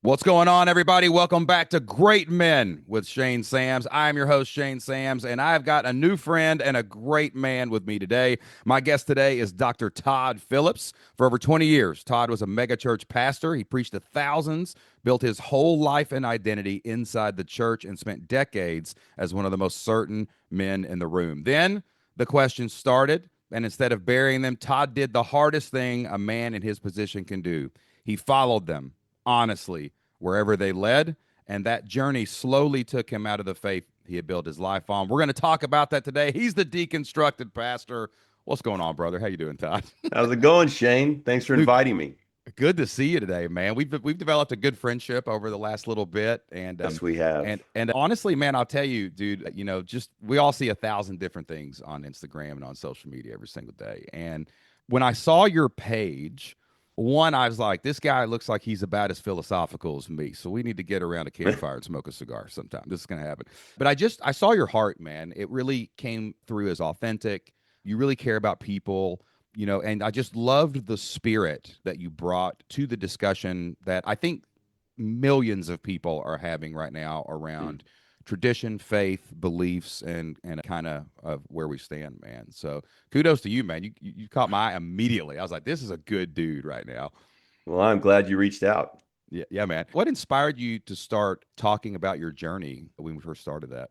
What's going on, everybody? Welcome back to Great Men with Shane Sams. I'm your host, Shane Sams, and I've got a new friend and a great man with me today. My guest today is Dr. Todd Phillips. For over 20 years, Todd was a megachurch pastor. He preached to thousands, built his whole life and identity inside the church, and spent decades as one of the most certain men in the room. Then the questions started, and instead of burying them, Todd did the hardest thing a man in his position can do. He followed them honestly wherever they led, and that journey slowly took him out of the faith he had built his life on. We're going to talk about that today. He's the deconstructed pastor. What's going on, brother? How you doing, Todd? How's it going, Shane? Thanks for Dude, inviting me. good to see you today, man. We've developed a good friendship over the last little bit, Yes, we have. and honestly, man, I'll tell you, dude, just we all see 1,000 different things on Instagram and on social media every single day. And when I saw your page, one, I was like, this guy looks like he's about as philosophical as me. So we need to get around a campfire and smoke a cigar sometime. This is gonna happen. But I saw your heart, man. It really came through as authentic. You really care about people, and I just loved the spirit that you brought to the discussion that I think millions of people are having right now Mm. around tradition, faith, beliefs, and kind of where we stand, man. So kudos to you, man. You caught my eye immediately. I was like, this is a good dude right now. Well, I'm glad you reached out. Yeah, yeah, man. What inspired you to start talking about your journey when we first started that?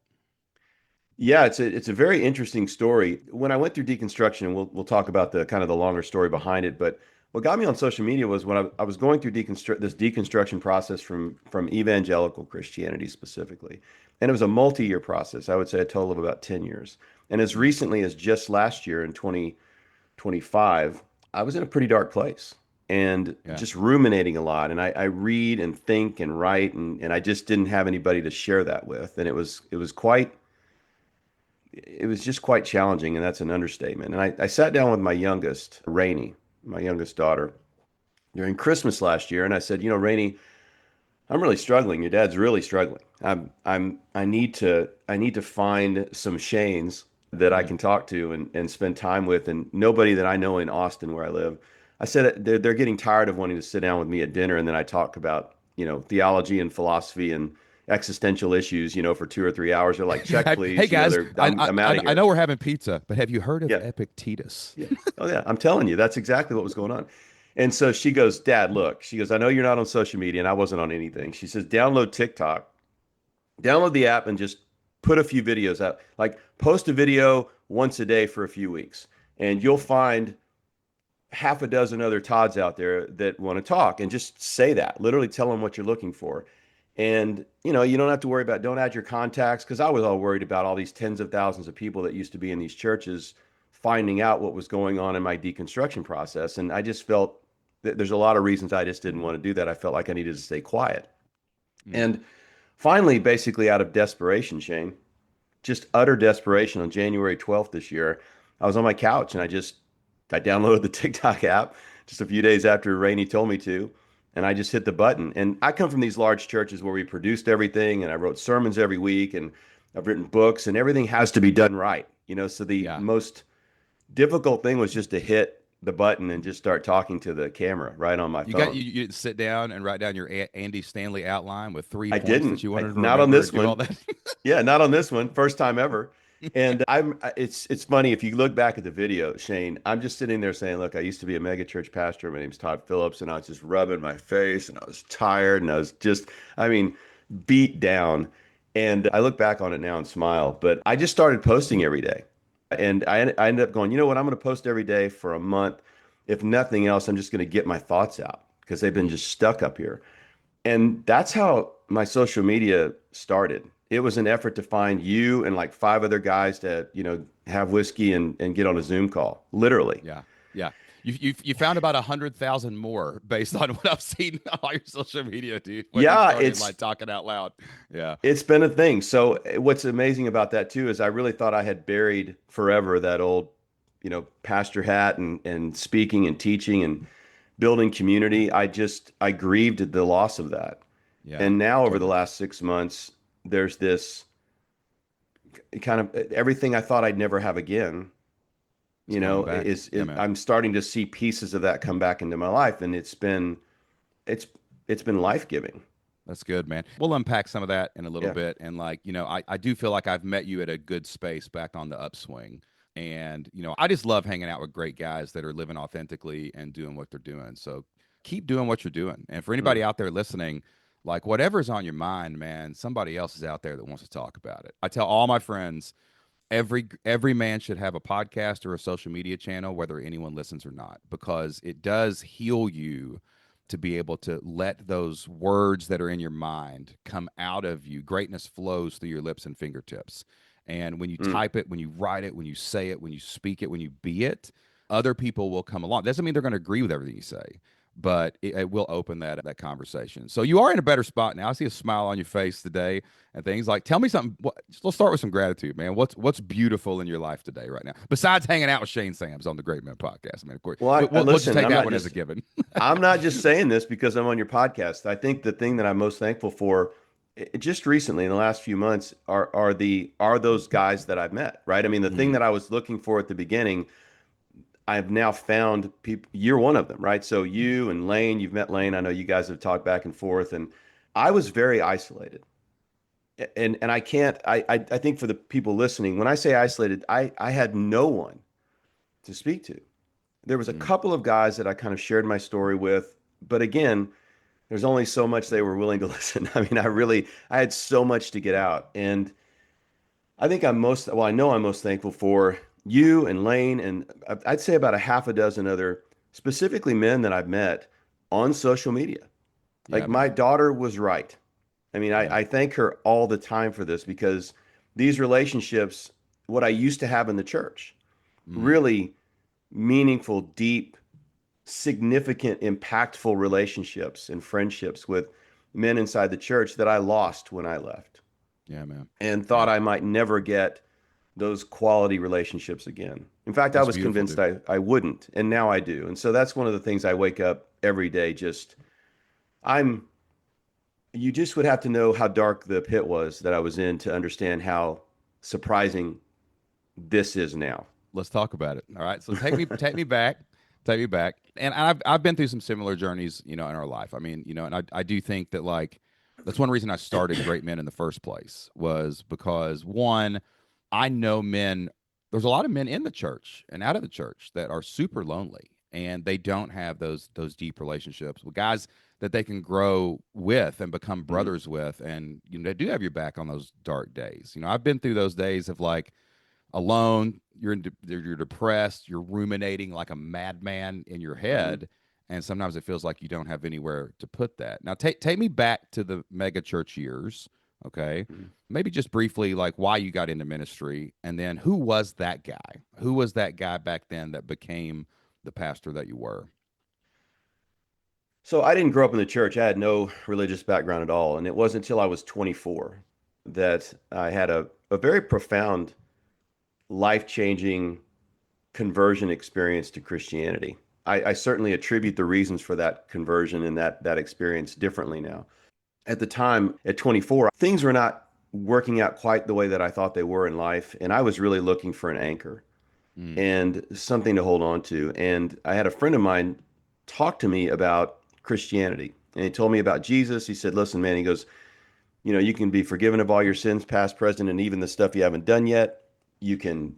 Yeah, it's a very interesting story. When I went through deconstruction, and we'll talk about the kind of the longer story behind it, but what got me on social media was when I was going through this deconstruction process from evangelical Christianity specifically. And it was a multi-year process. I would say a total of about 10 years. And as Mm, recently as just last year in 2025, I was in a pretty dark place and yeah. just ruminating a lot. And I read and think and write, and I just didn't have anybody to share that with. And it was just quite challenging, and that's an understatement. And I sat down with my youngest, Rainey, my youngest daughter, during Christmas last year, and I said, Rainey, I'm really struggling. Your dad's really struggling. I need to find some Shanes that I Mm. can talk to and spend time with, and nobody that I know in Austin where I live. I said they're getting tired of wanting to sit down with me at dinner, and then I talk about, theology and philosophy and existential issues, for 2 or 3 hours. They're like, check, Hey please. guys, I'm out of I here. know we're having pizza, but have you heard of Yeah. Epictetus? Yeah. Oh, yeah. I'm telling you, that's exactly what was going on. And so she goes, Dad, look, she goes, I know you're not on social media, and I wasn't on anything. She says, download TikTok, download the app, and just put a few videos out. Like, post a video once a day for a few weeks, and you'll find half a dozen other Todds out there that want to talk, and just say that. Literally tell them what you're looking for. And, you don't have to worry about, don't add your contacts, because I was all worried about all these tens of thousands of people that used to be in these churches finding out what was going on in my deconstruction process. And I just felt that there's a lot of reasons I just didn't want to do that. I felt like I needed to stay quiet. Mm. And finally, basically out of desperation, Shane, just utter desperation, on January 12th this year, I was on my couch and I downloaded the TikTok app just a few days after Rainey told me to, and I just hit the button. And I come from these large churches where we produced everything, and I wrote sermons every week, and I've written books, and everything has to be done right. So the Yeah. most difficult thing was just to hit the button and just start talking to the camera right on my You got phone. you sit down and write down your Andy Stanley outline with three I points that didn't. you wanted to Not on remember and this do all one. that. Yeah, not on this one. First time ever. And it's funny if you look back at the video, Shane, I'm just sitting there saying, look, I used to be a megachurch pastor. My name's Todd Phillips, and I was just rubbing my face, and I was tired, and I was just, I mean, beat down. And I look back on it now and smile, but I just started posting every day. And I ended up going, you know what? I'm going to post every day for a month. If nothing else, I'm just going to get my thoughts out because they've been just stuck up here. And that's how my social media started. It was an effort to find you and like five other guys to, have whiskey and get on a Zoom call, literally. Yeah, yeah. You found about 100,000 more based on what I've seen on all your social media, dude. When you Yeah, started it's like talking out loud. Yeah. it's been a thing. So what's amazing about that too is I really thought I had buried forever that old, pastor hat and speaking and teaching and building community. I grieved at the loss of that. Yeah. And now over the Totally. last 6 months, there's this kind of everything I thought I'd never have again, It's coming back. Yeah, man. I'm starting to see pieces of that come back into my life, and it's been life-giving. That's good, man. We'll unpack some of that in a little Yeah. bit. And I do feel like I've met you at a good space back on the upswing. And, I just love hanging out with great guys that are living authentically and doing what they're doing. So keep doing what you're doing. And for Mm. anybody out there listening, like whatever's on your mind, man, somebody else is out there that wants to talk about it. I tell all my friends, every man should have a podcast or a social media channel, whether anyone listens or not, because it does heal you to be able to let those words that are in your mind come out of you. Greatness flows through your lips and fingertips. And when you Mm. type it, when you write it, when you say it, when you speak it, when you be it, other people will come along. Doesn't mean they're going to agree with everything you say, but it will open that conversation. So you are in a better spot now. I see a smile on your face today and things like. Tell me something. Let's start with some gratitude, man. What's beautiful in your life today, right now, besides hanging out with Shane Sams on the Great Men Podcast, man? Of course, Well, we'll just listen, take that one as a given. I'm not just saying this because I'm on your podcast. I think the thing that I'm most thankful for just recently in the last few months are those guys that I've met, right? I mean, the thing Mm, that I was looking for at the beginning, I've now found people. You're one of them, right? So you and Lane, you've met Lane. I know you guys have talked back and forth, and I was very isolated. And I can't I think for the people listening, when I say isolated, I had no one to speak to. There was a mm, couple of guys that I kind of shared my story with, but again, there's only so much they were willing to listen. I mean, I had so much to get out. And I know I'm most thankful for you and Lane, and I'd say about a half a dozen other, specifically men that I've met on social media. yeah, Like my man. daughter was right. I mean, Yeah. I thank her all the time for this because these relationships, what I used to have in the church, Mm, really meaningful, deep, significant, impactful relationships and friendships with men inside the church that I lost when I left yeah, man. and Yeah. thought I might never get those quality relationships again. In fact, I That's was beautiful, convinced dude. I wouldn't, and now I do. And so that's one of the things I wake up every day just I'm you just would have to know how dark the pit was that I was in to understand how surprising this is now. Let's talk about it. All right. So take me back. Take me back. And I've been through some similar journeys, in our life. I mean, and I do think that like that's one reason I started Great Men in the first place was because one, I know men, there's a lot of men in the church and out of the church that are super lonely and they don't have those deep relationships with guys that they can grow with and become Mhm. brothers with. And they do have your back on those dark days. I've been through those days of like alone, you're depressed, you're ruminating like a madman in your Mhm. head, and sometimes it feels like you don't have anywhere to put that. Now take me back to the mega church years, okay? Mhm. Maybe just briefly like why you got into ministry and then who was that guy? Who was that guy back then that became the pastor that you were? So I didn't grow up in the church. I had no religious background at all. And it wasn't until I was 24 that I had a very profound, life-changing conversion experience to Christianity. I certainly attribute the reasons for that conversion and that experience differently now. At the time, at 24, things were not working out quite the way that I thought they were in life. And I was really looking for an anchor Mm, and something to hold on to. And I had a friend of mine talk to me about Christianity. And he told me about Jesus. He said, listen, man, he goes, you can be forgiven of all your sins, past, present, and even the stuff you haven't done yet. You can,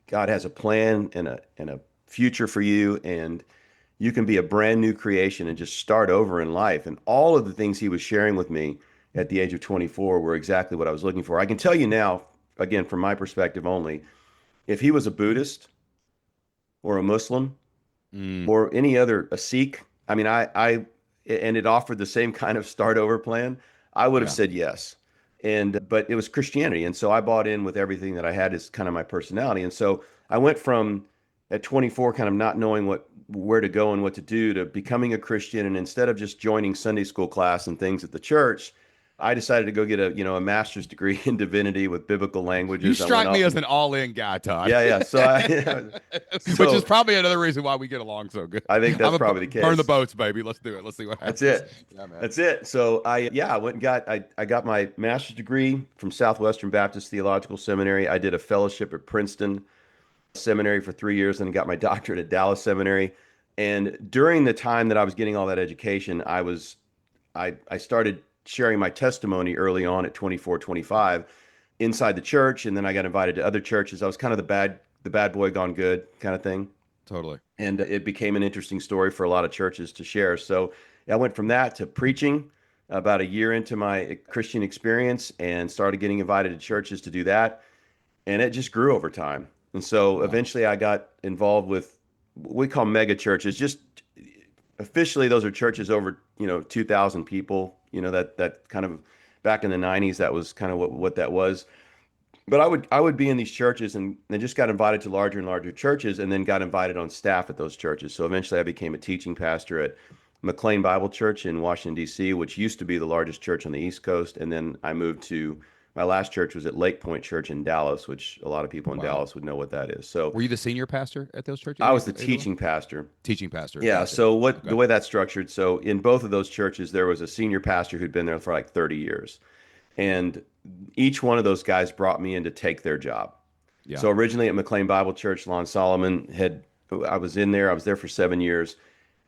God has a plan and a future for you. And you can be a brand new creation and just start over in life. And all of the things he was sharing with me at the age of 24 were exactly what I was looking for. I can tell you now, again, from my perspective only, if he was a Buddhist or a Muslim, mm, or any other a Sikh. I mean, and it offered the same kind of start over plan. I would have yeah. said yes. But it was Christianity. And so I bought in with everything that I had as kind of my personality. And so I went from at 24 kind of not knowing where to go and what to do to becoming a Christian. And instead of just joining Sunday school class and things at the church, I decided to go get a master's degree in divinity with biblical You languages. I went strike me off as and an all-in guy, Todd. yeah, yeah. Which is So probably another reason why we get along so good. I think I'm that's a probably the burn the case. boats, baby. Let's do it. Let's see what That's happens. it. Yeah, man. That's it. So I went and I got my master's degree from Southwestern Baptist Theological Seminary. I did a fellowship at Princeton Seminary for 3 years and got my doctorate at Dallas Seminary. And during the time that I was getting all that education, I started sharing my testimony early on at 24, 25 inside the church. And then I got invited to other churches. I was kind of the bad boy gone good kind of thing. Totally. And it became an interesting story for a lot of churches to share. So I went from that to preaching about a year into my Christian experience and started getting invited to churches to do that. And it just grew over time. And so Wow. eventually I got involved with what we call mega churches. Just officially, those are churches over, 2,000 people, that kind of back in the 90s, that was kind of what that was. But I would be in these churches and then just got invited to larger and larger churches and then got invited on staff at those churches. So eventually I became a teaching pastor at McLean Bible Church in Washington, D.C., which used to be the largest church on the East Coast. And then I moved to my last church was at Lake Point Church in Dallas, which a lot of people in Wow. Dallas would know what that is. So Were you the senior pastor at those churches? I was the Either one? teaching pastor. Teaching pastor. Yeah. Gotcha. So what Okay. the way that's structured, so in both of those churches, there was a senior pastor who'd been there for like 30 years. And each one of those guys brought me in to take their job. Yeah. So originally at McLean Bible Church, Lon Solomon I was in there, I was there for 7 years.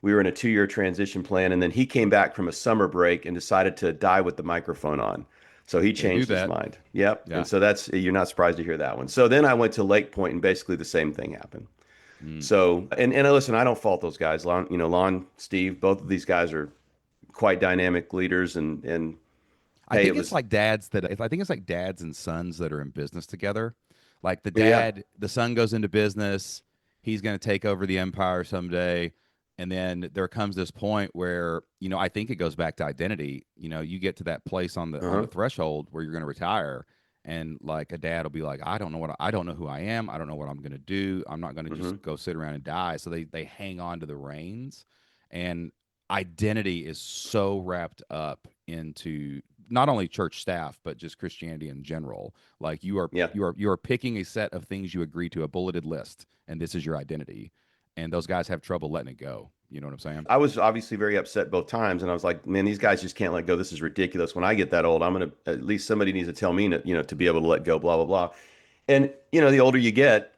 We were in a 2-year transition plan. And then he came back from a summer break and decided to die with the microphone on. So he They do changed his that. mind. Yep. Yeah. And so you're not surprised to hear that one. So then I went to Lake Point and basically the same thing happened. Mm. So, and listen, I don't fault those guys. Lon, Steve, both of these guys are quite dynamic leaders. And I hey, think it it's was, like dads that I think it's like dads and sons that are in business together. Like yeah, the son goes into business, he's going to take over the empire someday, and then there comes this point where, I think it goes back to identity. You get to that place on uh-huh, the threshold where you're going to retire, and like a dad will be like, I don't know who I am, I don't know what I'm going to do. I'm not going to hmm just go sit around and die. So they hang on to the reins, and identity is so wrapped up into not only church staff but just Christianity in general. Like yeah. you are picking a set of things you agree to, a bulleted list, and this is your identity. And those guys have trouble letting it go. You know what I'm saying? I was obviously very upset both times, and I was like, man, these guys just can't let go. This is ridiculous. When I get that old, I'm gonna at least somebody needs to tell me, to be able to let go. Blah blah blah. And the older you get,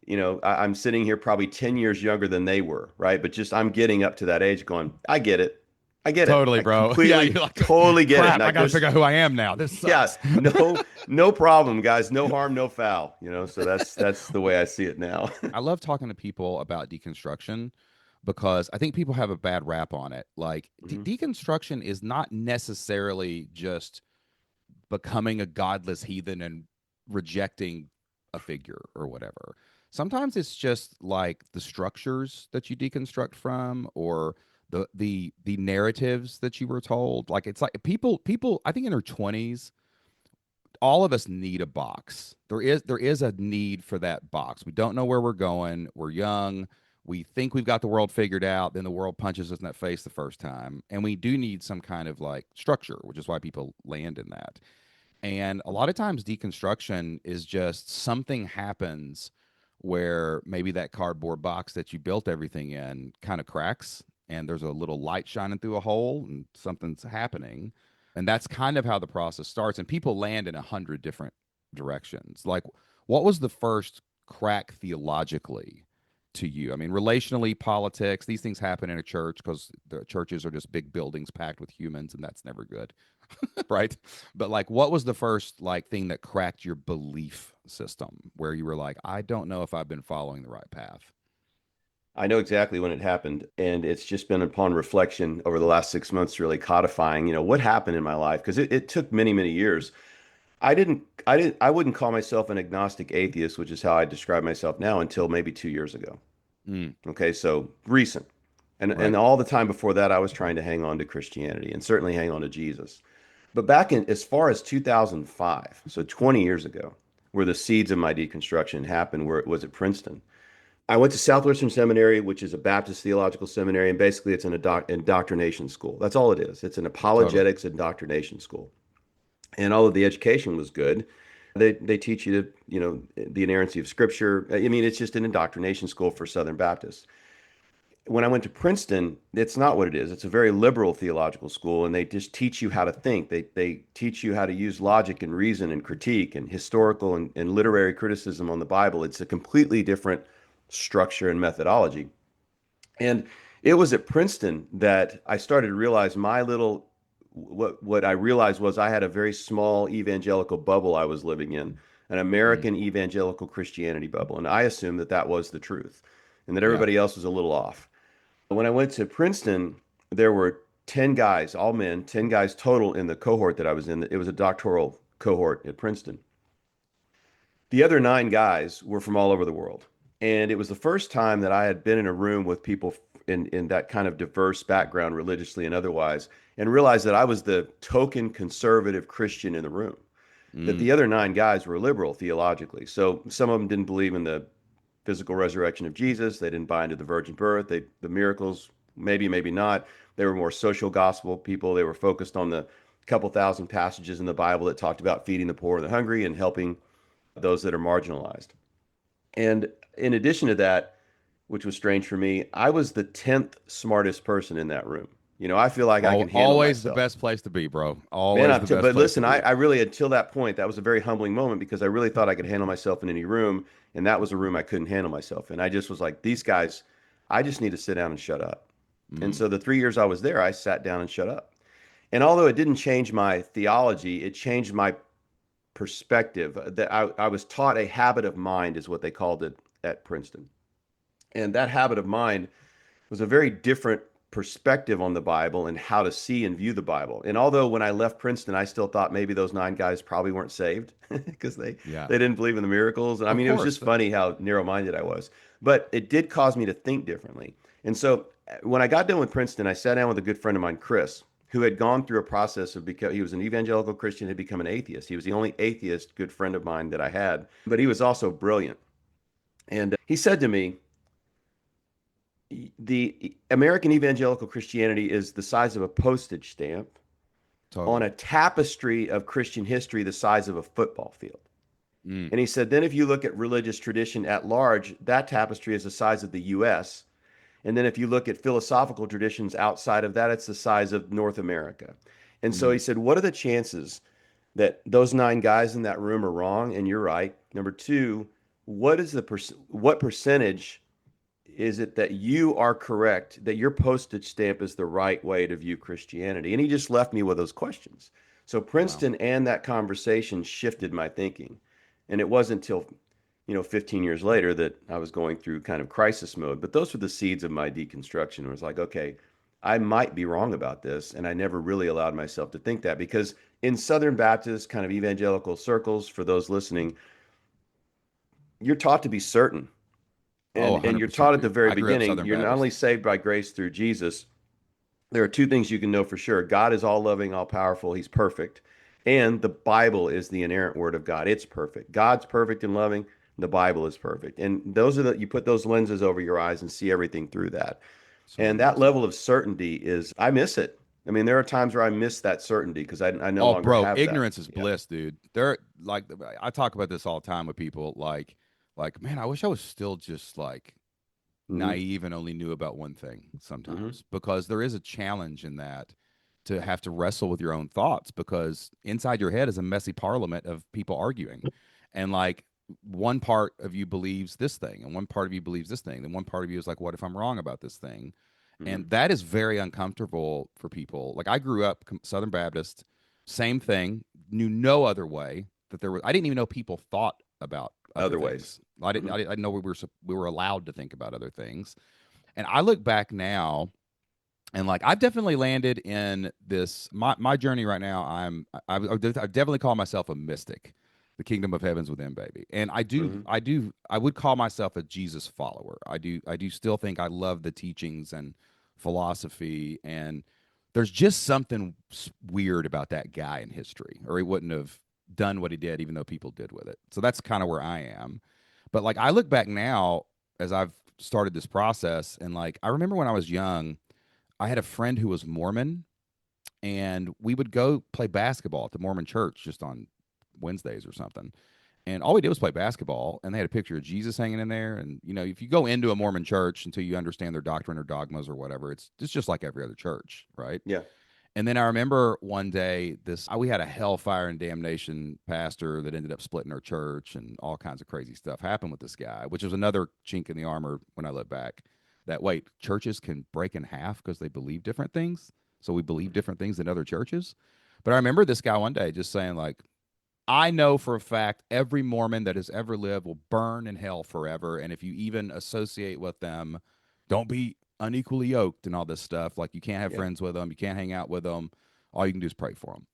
I'm sitting here probably 10 years younger than they were, right? But just I'm getting up to that age, going, I get it, I get it, Totally, I bro. Yeah, completely, you're like, totally get it. crap, And I I got to there's figure out who I am now. This yeah, sucks. no problem, guys. No harm, no foul. So that's the way I see it now. I love talking to people about deconstruction because I think people have a bad rap on it. Like Mhm. deconstruction is not necessarily just becoming a godless heathen and rejecting a figure or whatever. Sometimes it's just like the structures that you deconstruct from, or the narratives that you were told. Like it's like people I think in their 20s, all of us need a box. There is a need for that box. We don't know where we're going. We're young. We think we've got the world figured out. Then the world punches us in that face the first time, and we do need some kind of like structure, which is why people land in that. And a lot of times, deconstruction is just something happens where maybe that cardboard box that you built everything in kind of cracks, and there's a little light shining through a hole, and something's happening. And that's kind of how the process starts. And people land in 100 different directions. Like, what was the first crack theologically to you? I mean, relationally, politics, these things happen in a church because the churches are just big buildings packed with humans, and that's never good. Right? But like, what was the first like thing that cracked your belief system where you were like, I don't know if I've been following the right path? I know exactly when it happened, and it's just been upon reflection over the last 6 months, really codifying, what happened in my life, because it took many, many years. I wouldn't call myself an agnostic atheist, which is how I describe myself now, until maybe 2 years ago. Mm, Okay, so recent. And right. all the time before that, I was trying to hang on to Christianity and certainly hang on to Jesus. But back in as far as 2005, so 20 years ago, where the seeds of my deconstruction happened, where it was at Princeton. I went to Southwestern Seminary, which is a Baptist theological seminary, and basically it's an indoctrination school. That's all it is. It's an Totally. apologetics indoctrination school. And although the education was good, they teach you to, the inerrancy of Scripture. I mean, it's just an indoctrination school for Southern Baptists. When I went to Princeton, it's not what it is. It's a very liberal theological school, and they just teach you how to think. They teach you how to use logic and reason and critique and historical and literary criticism on the Bible. It's a completely different structure and methodology. And it was at Princeton that I started to realize my little what I realized was I had a very small evangelical bubble I was living in, an Mm, American evangelical Christianity bubble, and I assumed that that was the truth, and that yeah. everybody else was a little off. When I went to Princeton, there were 10 guys, all men, 10 guys total in the cohort that I was in. It was a doctoral cohort at Princeton. The other 9 guys were from all over the world. And it was the first time that I had been in a room with people in that kind of diverse background, religiously and otherwise, and realized that I was the token conservative Christian in the room. That Mm, the other 9 guys were liberal theologically. So some of them didn't believe in the physical resurrection of Jesus. They didn't buy into the virgin birth. The miracles, maybe, maybe not. They were more social gospel people. They were focused on the couple thousand passages in the Bible that talked about feeding the poor and the hungry and helping those that are marginalized. And in addition to that, which was strange for me, I was the 10th smartest person in that room. I feel like I can handle always the myself. best place to be, bro. Man, Always the best but place to listen, be. I really, until that point, that was a very humbling moment because I really thought I could handle myself in any room. And that was a room I couldn't handle myself in. I just was like, these guys, I just need to sit down and shut up. And Mm. so the 3 years I was there, I sat down and shut up. And although it didn't change my theology, it changed my perspective. That I was taught a habit of mind, is what they called it at Princeton. And that habit of mind was a very different perspective on the Bible and how to see and view the Bible. And although when I left Princeton, I still thought maybe those 9 guys probably weren't saved because Yeah. they didn't believe in the miracles. And I Of mean, it was course. just funny how narrow-minded I was. But it did cause me to think differently. And so when I got done with Princeton, I sat down with a good friend of mine, Chris, who had gone through a process of become he was an evangelical Christian, had become an atheist. He was the only atheist good friend of mine that I had, but he was also brilliant. And he said to me, the American evangelical Christianity is the size of a postage stamp on Totally. a tapestry of Christian history the size of a football field. Mm, And he said, then if you look at religious tradition at large, that tapestry is the size of the US. And then if you look at philosophical traditions outside of that, it's the size of North America. And so he mm. said, what are the chances that those 9 guys in that room are wrong? And you're right. Number two, what percentage is it that you are correct, that your postage stamp is the right way to view Christianity? And he just left me with those questions. So Wow. Princeton and that conversation shifted my thinking. And it wasn't until, 15 years later that I was going through kind of crisis mode. But those were the seeds of my deconstruction. It was like, okay, I might be wrong about this. And I never really allowed myself to think that because in Southern Baptist kind of evangelical circles, for those listening, you're taught to be certain, Oh, and you're 100%, taught at the dude. very I grew up beginning, Southern you're not only Baptist. saved by grace through Jesus. There are 2 things you can know for sure: God is all loving, all powerful, he's perfect, and the Bible is the inerrant word of God. It's perfect. God's perfect and loving, the Bible is perfect. And those are you put those lenses over your eyes and see everything through that. So And that amazing. level of certainty is, I miss it. I mean, there are times where I miss that certainty because I no Oh, longer bro, have that. ignorance is Yeah. bliss, dude. There, like, I talk about this all the time with people. Man, I wish I was still just like Mm-hmm. naive and only knew about one thing Mm-hmm. sometimes, because there is a challenge in that, to have to wrestle with your own thoughts, because inside your head is a messy parliament of people arguing, and like one part of you believes this thing and one part of you believes this thing, and one part of you is like, what if I'm wrong about this thing? Mm-hmm. And that is very uncomfortable for people. Like, I grew up Southern Baptist, same thing, knew no other way that there was. I didn't even know people thought about other Other ways. things. I didn't. Mm-hmm. I didn't know we were allowed to think about other things. And I look back now, and like I've definitely landed in this my journey right now. I definitely call myself a mystic. The kingdom of heaven's within, baby. And Mm-hmm. I would call myself a Jesus follower. I do still think I love the teachings and philosophy, and there's just something weird about that guy in history, or he wouldn't have done what he did, even though people did with it. So that's kind of where I am. But like I look back now as I've started this process, and like I remember when I was young, I had a friend who was Mormon, and we would go play basketball at the Mormon church just on Wednesdays or something. And all we did was play basketball, and they had a picture of Jesus hanging in there. And if you go into a Mormon church until you understand their doctrine or dogmas or whatever, it's just like every other church, right? Yeah. And then I remember one day we had a hellfire and damnation pastor that ended up splitting our church, and all kinds of crazy stuff happened with this guy, which was another chink in the armor when I look back. That, wait, churches can break in half because they believe different things. So we believe different things than other churches. But I remember this guy one day just saying, like, I know for a fact every Mormon that has ever lived will burn in hell forever. And if you even associate with them, don't be unequally yoked and all this stuff. Like, you can't have Yeah. friends with them, you can't hang out with them. All you can do is pray for them.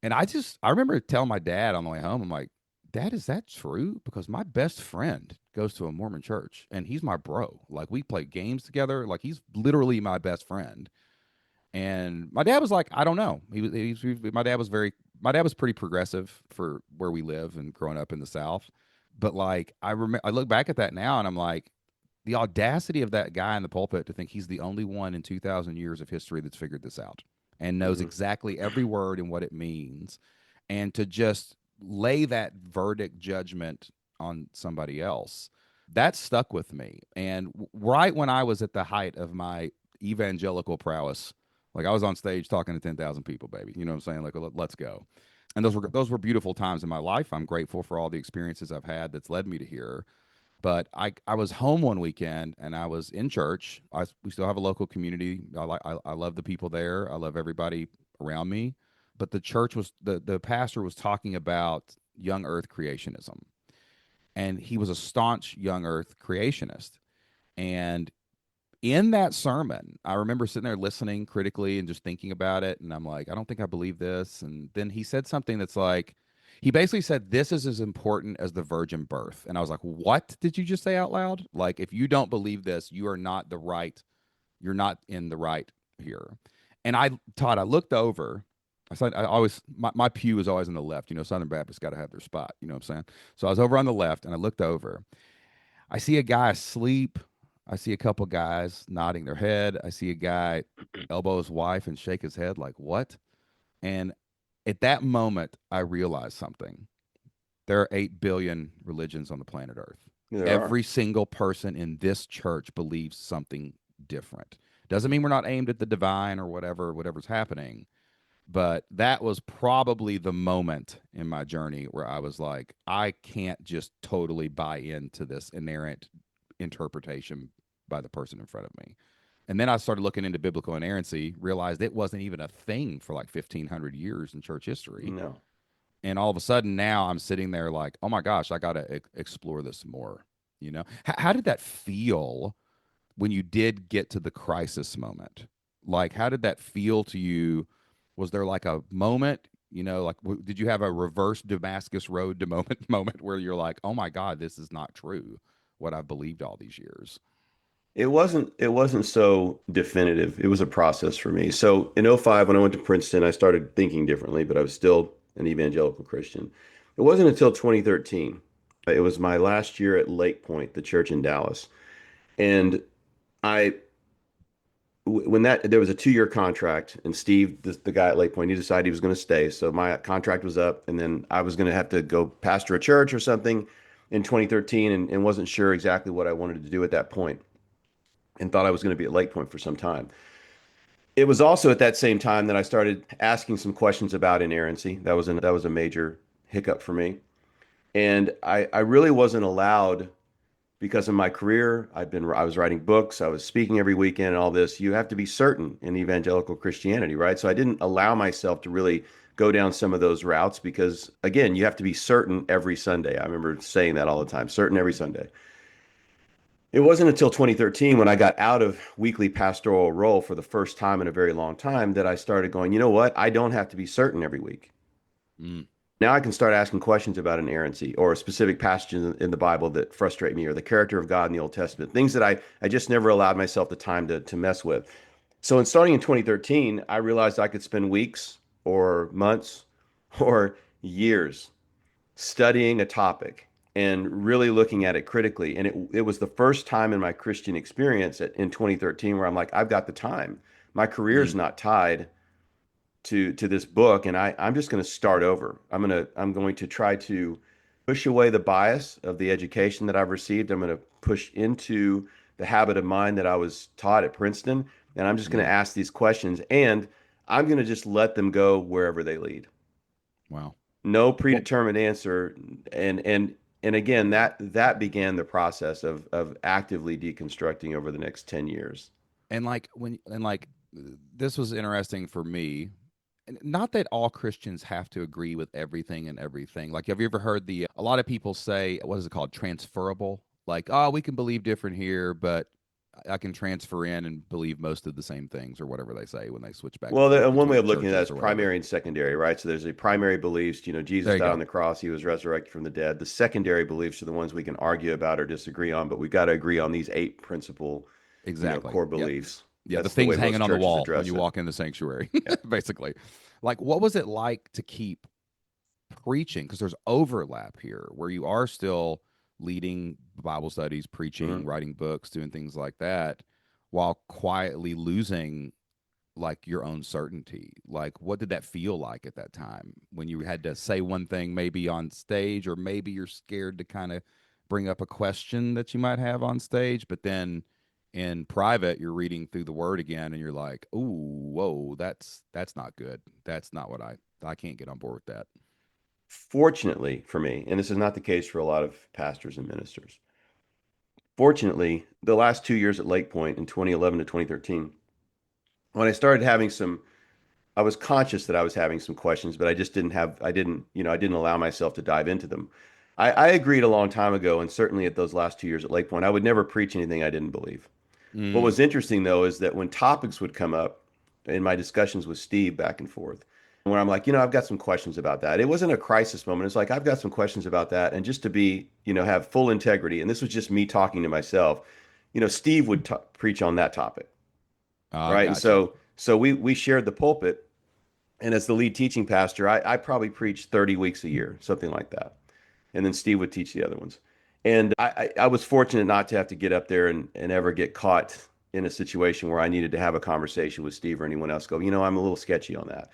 And I remember telling my dad on the way home, I'm like, Dad, is that true? Because my best friend goes to a Mormon church and he's my bro. Like, we play games together. Like, he's literally my best friend. And my dad was like, I don't know. My dad was my dad was pretty progressive for where we live and growing up in the South. But like, I look back at that now and I'm like, the audacity of that guy in the pulpit to think he's the only one in 2,000 years of history that's figured this out and knows Hmm. exactly every word and what it means. And to just lay that verdict judgment on somebody else, that stuck with me. And right when I was at the height of my evangelical prowess, like I was on stage talking to 10,000 people, baby. You know what I'm saying? Like, let's go. And those were beautiful times in my life. I'm grateful for all the experiences I've had that's led me to here. But I was home one weekend and I was in church. We still have a local community. I love the people there. I love everybody around me. But the pastor was talking about young Earth creationism, and he was a staunch young Earth creationist. And in that sermon, I remember sitting there listening critically and just thinking about it. And I'm like, I don't think I believe this. And then he said something that's like, he basically said, this is as important as the virgin birth. And I was like, what did you just say out loud? Like, if you don't believe this, you're not in the right here. And Todd, I looked over. My pew is always on the left. You know, Southern Baptists got to have their spot. You know what I'm saying? So I was over on the left and I looked over. I see a guy asleep. I see a couple guys nodding their head. I see a guy elbow his wife and shake his head like, what? And at that moment, I realized something. There are 8 billion religions on the planet Earth. There are. Every single person in this church believes something different. Doesn't mean we're not aimed at the divine or whatever's happening, but that was probably the moment in my journey where I was like, I can't just totally buy into this inerrant interpretation by the person in front of me. And then I started looking into biblical inerrancy, realized it wasn't even a thing for like 1,500 years in church history. No. And all of a sudden now I'm sitting there like, oh my gosh, I got to explore this more. You know, how did that feel when you did get to the crisis moment? Like, how did that feel to you? Was there like a moment, like did you have a reverse Damascus Road to moment moment where you're like, oh my God, this is not true, what I've believed all these years? It wasn't so definitive. It was a process for me. So in '05, when I went to Princeton, I started thinking differently, but I was still an evangelical Christian. It wasn't until 2013. It was my last year at Lake Point, the church in Dallas. And I when that there was a 2-year contract, and Steve, the guy at Lake Point, he decided he was going to stay. So my contract was up, and then I was going to have to go pastor a church or something in 2013, and wasn't sure exactly what I wanted to do at that point, and thought I was going to be at Lake Point for some time. It was also at that same time that I started asking some questions about inerrancy. That was a major hiccup for me, and I really wasn't allowed, because of my career. I was writing books, I was speaking every weekend and all this. You have to be certain in evangelical Christianity, right? So I didn't allow myself to really go down some of those routes, because again, you have to be certain every Sunday. I remember saying that all the time, certain every Sunday. It wasn't until 2013, when I got out of weekly pastoral role for the first time in a very long time, that I started going, you know what? I don't have to be certain every week. Mm, Now I can start asking questions about inerrancy, or specific passages in the Bible that frustrate me, or the character of God in the Old Testament, things that I just never allowed myself the time to mess with. So starting in 2013, I realized I could spend weeks or months or years studying a topic and really looking at it critically. And it was the first time in my Christian experience in 2013 where I'm like, I've got the time. My career's mm, not tied to this book, and I'm just going to start over. I'm going to try to push away the bias of the education that I've received. I'm going to push into the habit of mind that I was taught at Princeton, and I'm just going to mm. ask these questions, and I'm going to just let them go wherever they lead. Wow. No Well, predetermined answer. And again, that began the process of actively deconstructing over the next 10 years. and like this was interesting for me. Not that all Christians have to agree with everything and everything. Like, have you ever heard a lot of people say, what is it called? Transferable. Like, oh, we can believe different here, but I can transfer in and believe most of the same things or whatever they say when they switch back and Well, forth one way between of looking at that churches is or whatever. primary and secondary, right? So there's a primary beliefs, Jesus There you died on go. the cross, he was resurrected from the dead. The secondary beliefs are the ones we can argue about or disagree on, but we've got to agree on these eight principal, Exactly. core Yep. beliefs. Yeah, the That's the things way hanging most on the churches wall when address you it. walk in the sanctuary, Yeah. basically. Like, what was it like to keep preaching? Because there's overlap here where you are still leading Bible studies, preaching, Mhm. writing books, doing things like that, while quietly losing like your own certainty. Like, what did that feel like at that time when you had to say one thing maybe on stage, or maybe you're scared to kind of bring up a question that you might have on stage, but then in private you're reading through the word again and you're like, "Ooh, whoa, that's not good. That's not what I can't get on board with that." Fortunately for me, and this is not the case for a lot of pastors and ministers, fortunately, the last 2 years at Lake Point in 2011 to 2013, when I started having some I was conscious that I was having some questions, but I didn't allow myself to dive into them. I agreed a long time ago, and certainly at those last 2 years at Lake Point, I would never preach anything I didn't believe. What Mm. was interesting though is that when topics would come up in my discussions with Steve back and forth, where I'm like, I've got some questions about that. It wasn't a crisis moment. It's like, I've got some questions about that. And just to be, have full integrity. And this was just me talking to myself. Steve would preach on that topic. Right. And Gotcha. so we shared the pulpit. And as the lead teaching pastor, I probably preached 30 weeks a year, something like that. And then Steve would teach the other ones. And I was fortunate not to have to get up there and ever get caught in a situation where I needed to have a conversation with Steve or anyone else. Go, I'm a little sketchy on that.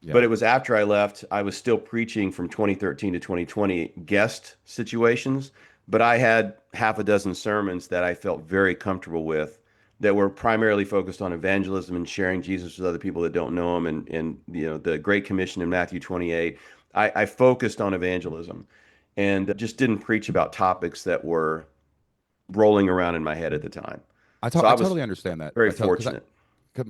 Yeah. But it was after I left, I was still preaching from 2013 to 2020 guest situations, but I had half a dozen sermons that I felt very comfortable with that were primarily focused on evangelism and sharing Jesus with other people that don't know him, and the Great Commission in Matthew 28. I focused on evangelism and just didn't preach about topics that were rolling around in my head at the time. So I I was totally understand that. very I tell because fortunate.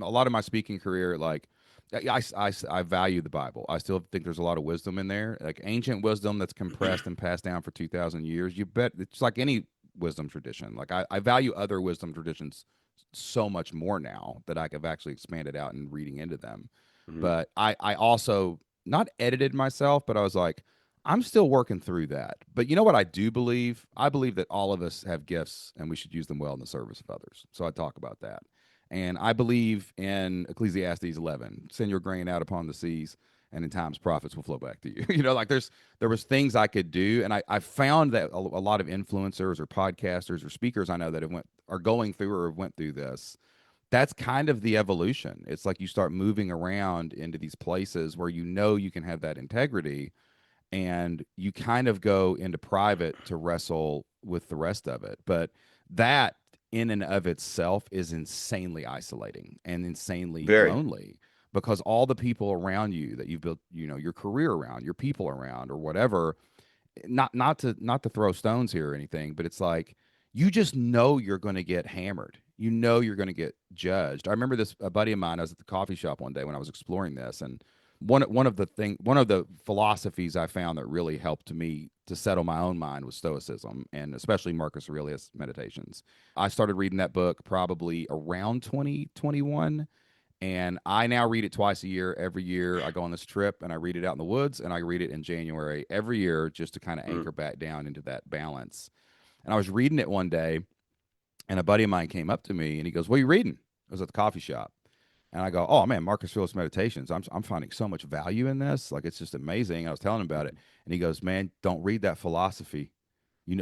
a lot of my speaking career, like I value the Bible. I still think there's a lot of wisdom in there, like ancient wisdom that's compressed and passed down for 2,000 years. You bet it's like any wisdom tradition. Like I value other wisdom traditions so much more now that I have actually expanded out and reading into them. Mhm. But I also not edited myself, but I was like, I'm still working through that. But you know what I do believe? I believe that all of us have gifts and we should use them well in the service of others. So I talk about that. And I believe in Ecclesiastes 11, send your grain out upon the seas, and in times profits will flow back to you. Like there was things I could do. And I found that a lot of influencers or podcasters or speakers I know that are going through or have went through this. That's kind of the evolution. It's like you start moving around into these places where you can have that integrity, and you kind of go into private to wrestle with the rest of it. But that in and of itself is insanely isolating and insanely Very. lonely, because all the people around you that you've built, your career around, your people around or whatever, not to throw stones here or anything, but it's like you just know you're going to get hammered. You know you're going to get judged. I remember this a buddy of mine. I was at the coffee shop one day when I was exploring this, and one of the philosophies I found that really helped me to settle my own mind was Stoicism, and especially Marcus Aurelius Meditations. I started reading that book probably around 2021, and I now read it twice a year. Every year I go on this trip and I read it out in the woods, and I read it in January every year just to kind of Mm. anchor back down into that balance. And I was reading it one day, and a buddy of mine came up to me and he goes, "What are you reading?" I was at the coffee shop. And I go, "Oh man, Marcus Aurelius Meditations. I'm finding so much value in this. Like it's just amazing." And I was telling him about it. And he goes, "Man, don't read that philosophy.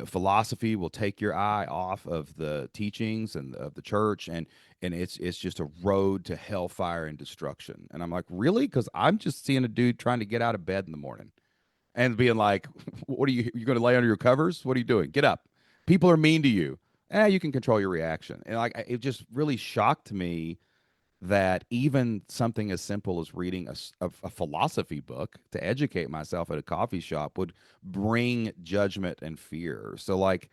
Philosophy will take your eye off of the teachings and of the church, and it's just a road to hellfire and destruction." And I'm like, "Really?" Because I'm just seeing a dude trying to get out of bed in the morning and being like, "What are you going to lay under your covers? What are you doing? Get up. People are mean to you. You can control your reaction." And like it just really shocked me that even something as simple as reading a philosophy book to educate myself at a coffee shop would bring judgment and fear. So, like,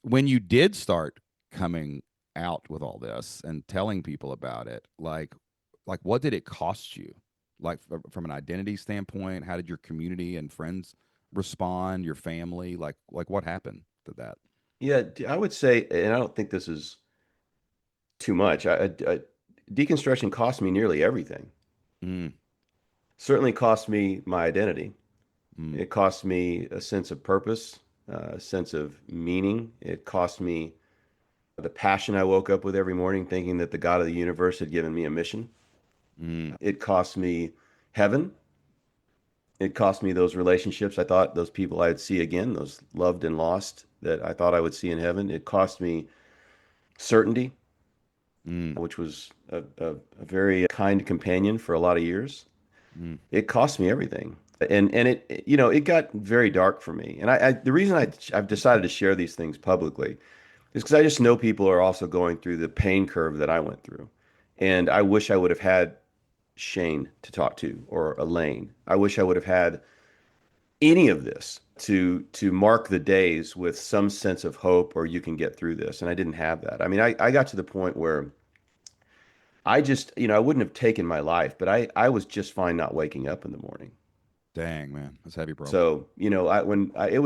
when you did start coming out with all this and telling people about it, like, like what did it cost you? Like from an identity standpoint, how did your community and friends respond? Your family, like what happened to that? Yeah, I would say, and I don't think this is too much. Deconstruction cost me nearly everything. Mm, Certainly cost me my identity. mm, It cost me a sense of purpose, a sense of meaning. It cost me the passion I woke up with every morning thinking that the God of the universe had given me a mission. mm, It cost me heaven. It cost me those relationships I thought those people I'd see again, those loved and lost that I thought I would see in heaven. It cost me certainty, mm, which was a very kind companion for a lot of years. mm. It cost me everything. And it, it got very dark for me. And the reason I've decided to share these things publicly is because I just know people are also going through the pain curve that I went through. And I wish I would have had Shane to talk to or Elaine. I wish I would have had any of this to mark the days with some sense of hope or you can get through this. And I didn't have that. I mean, I got to the point where I just, I wouldn't have taken my life, but I was just fine not waking up in the morning. Dang, man, that's heavy, bro. So, it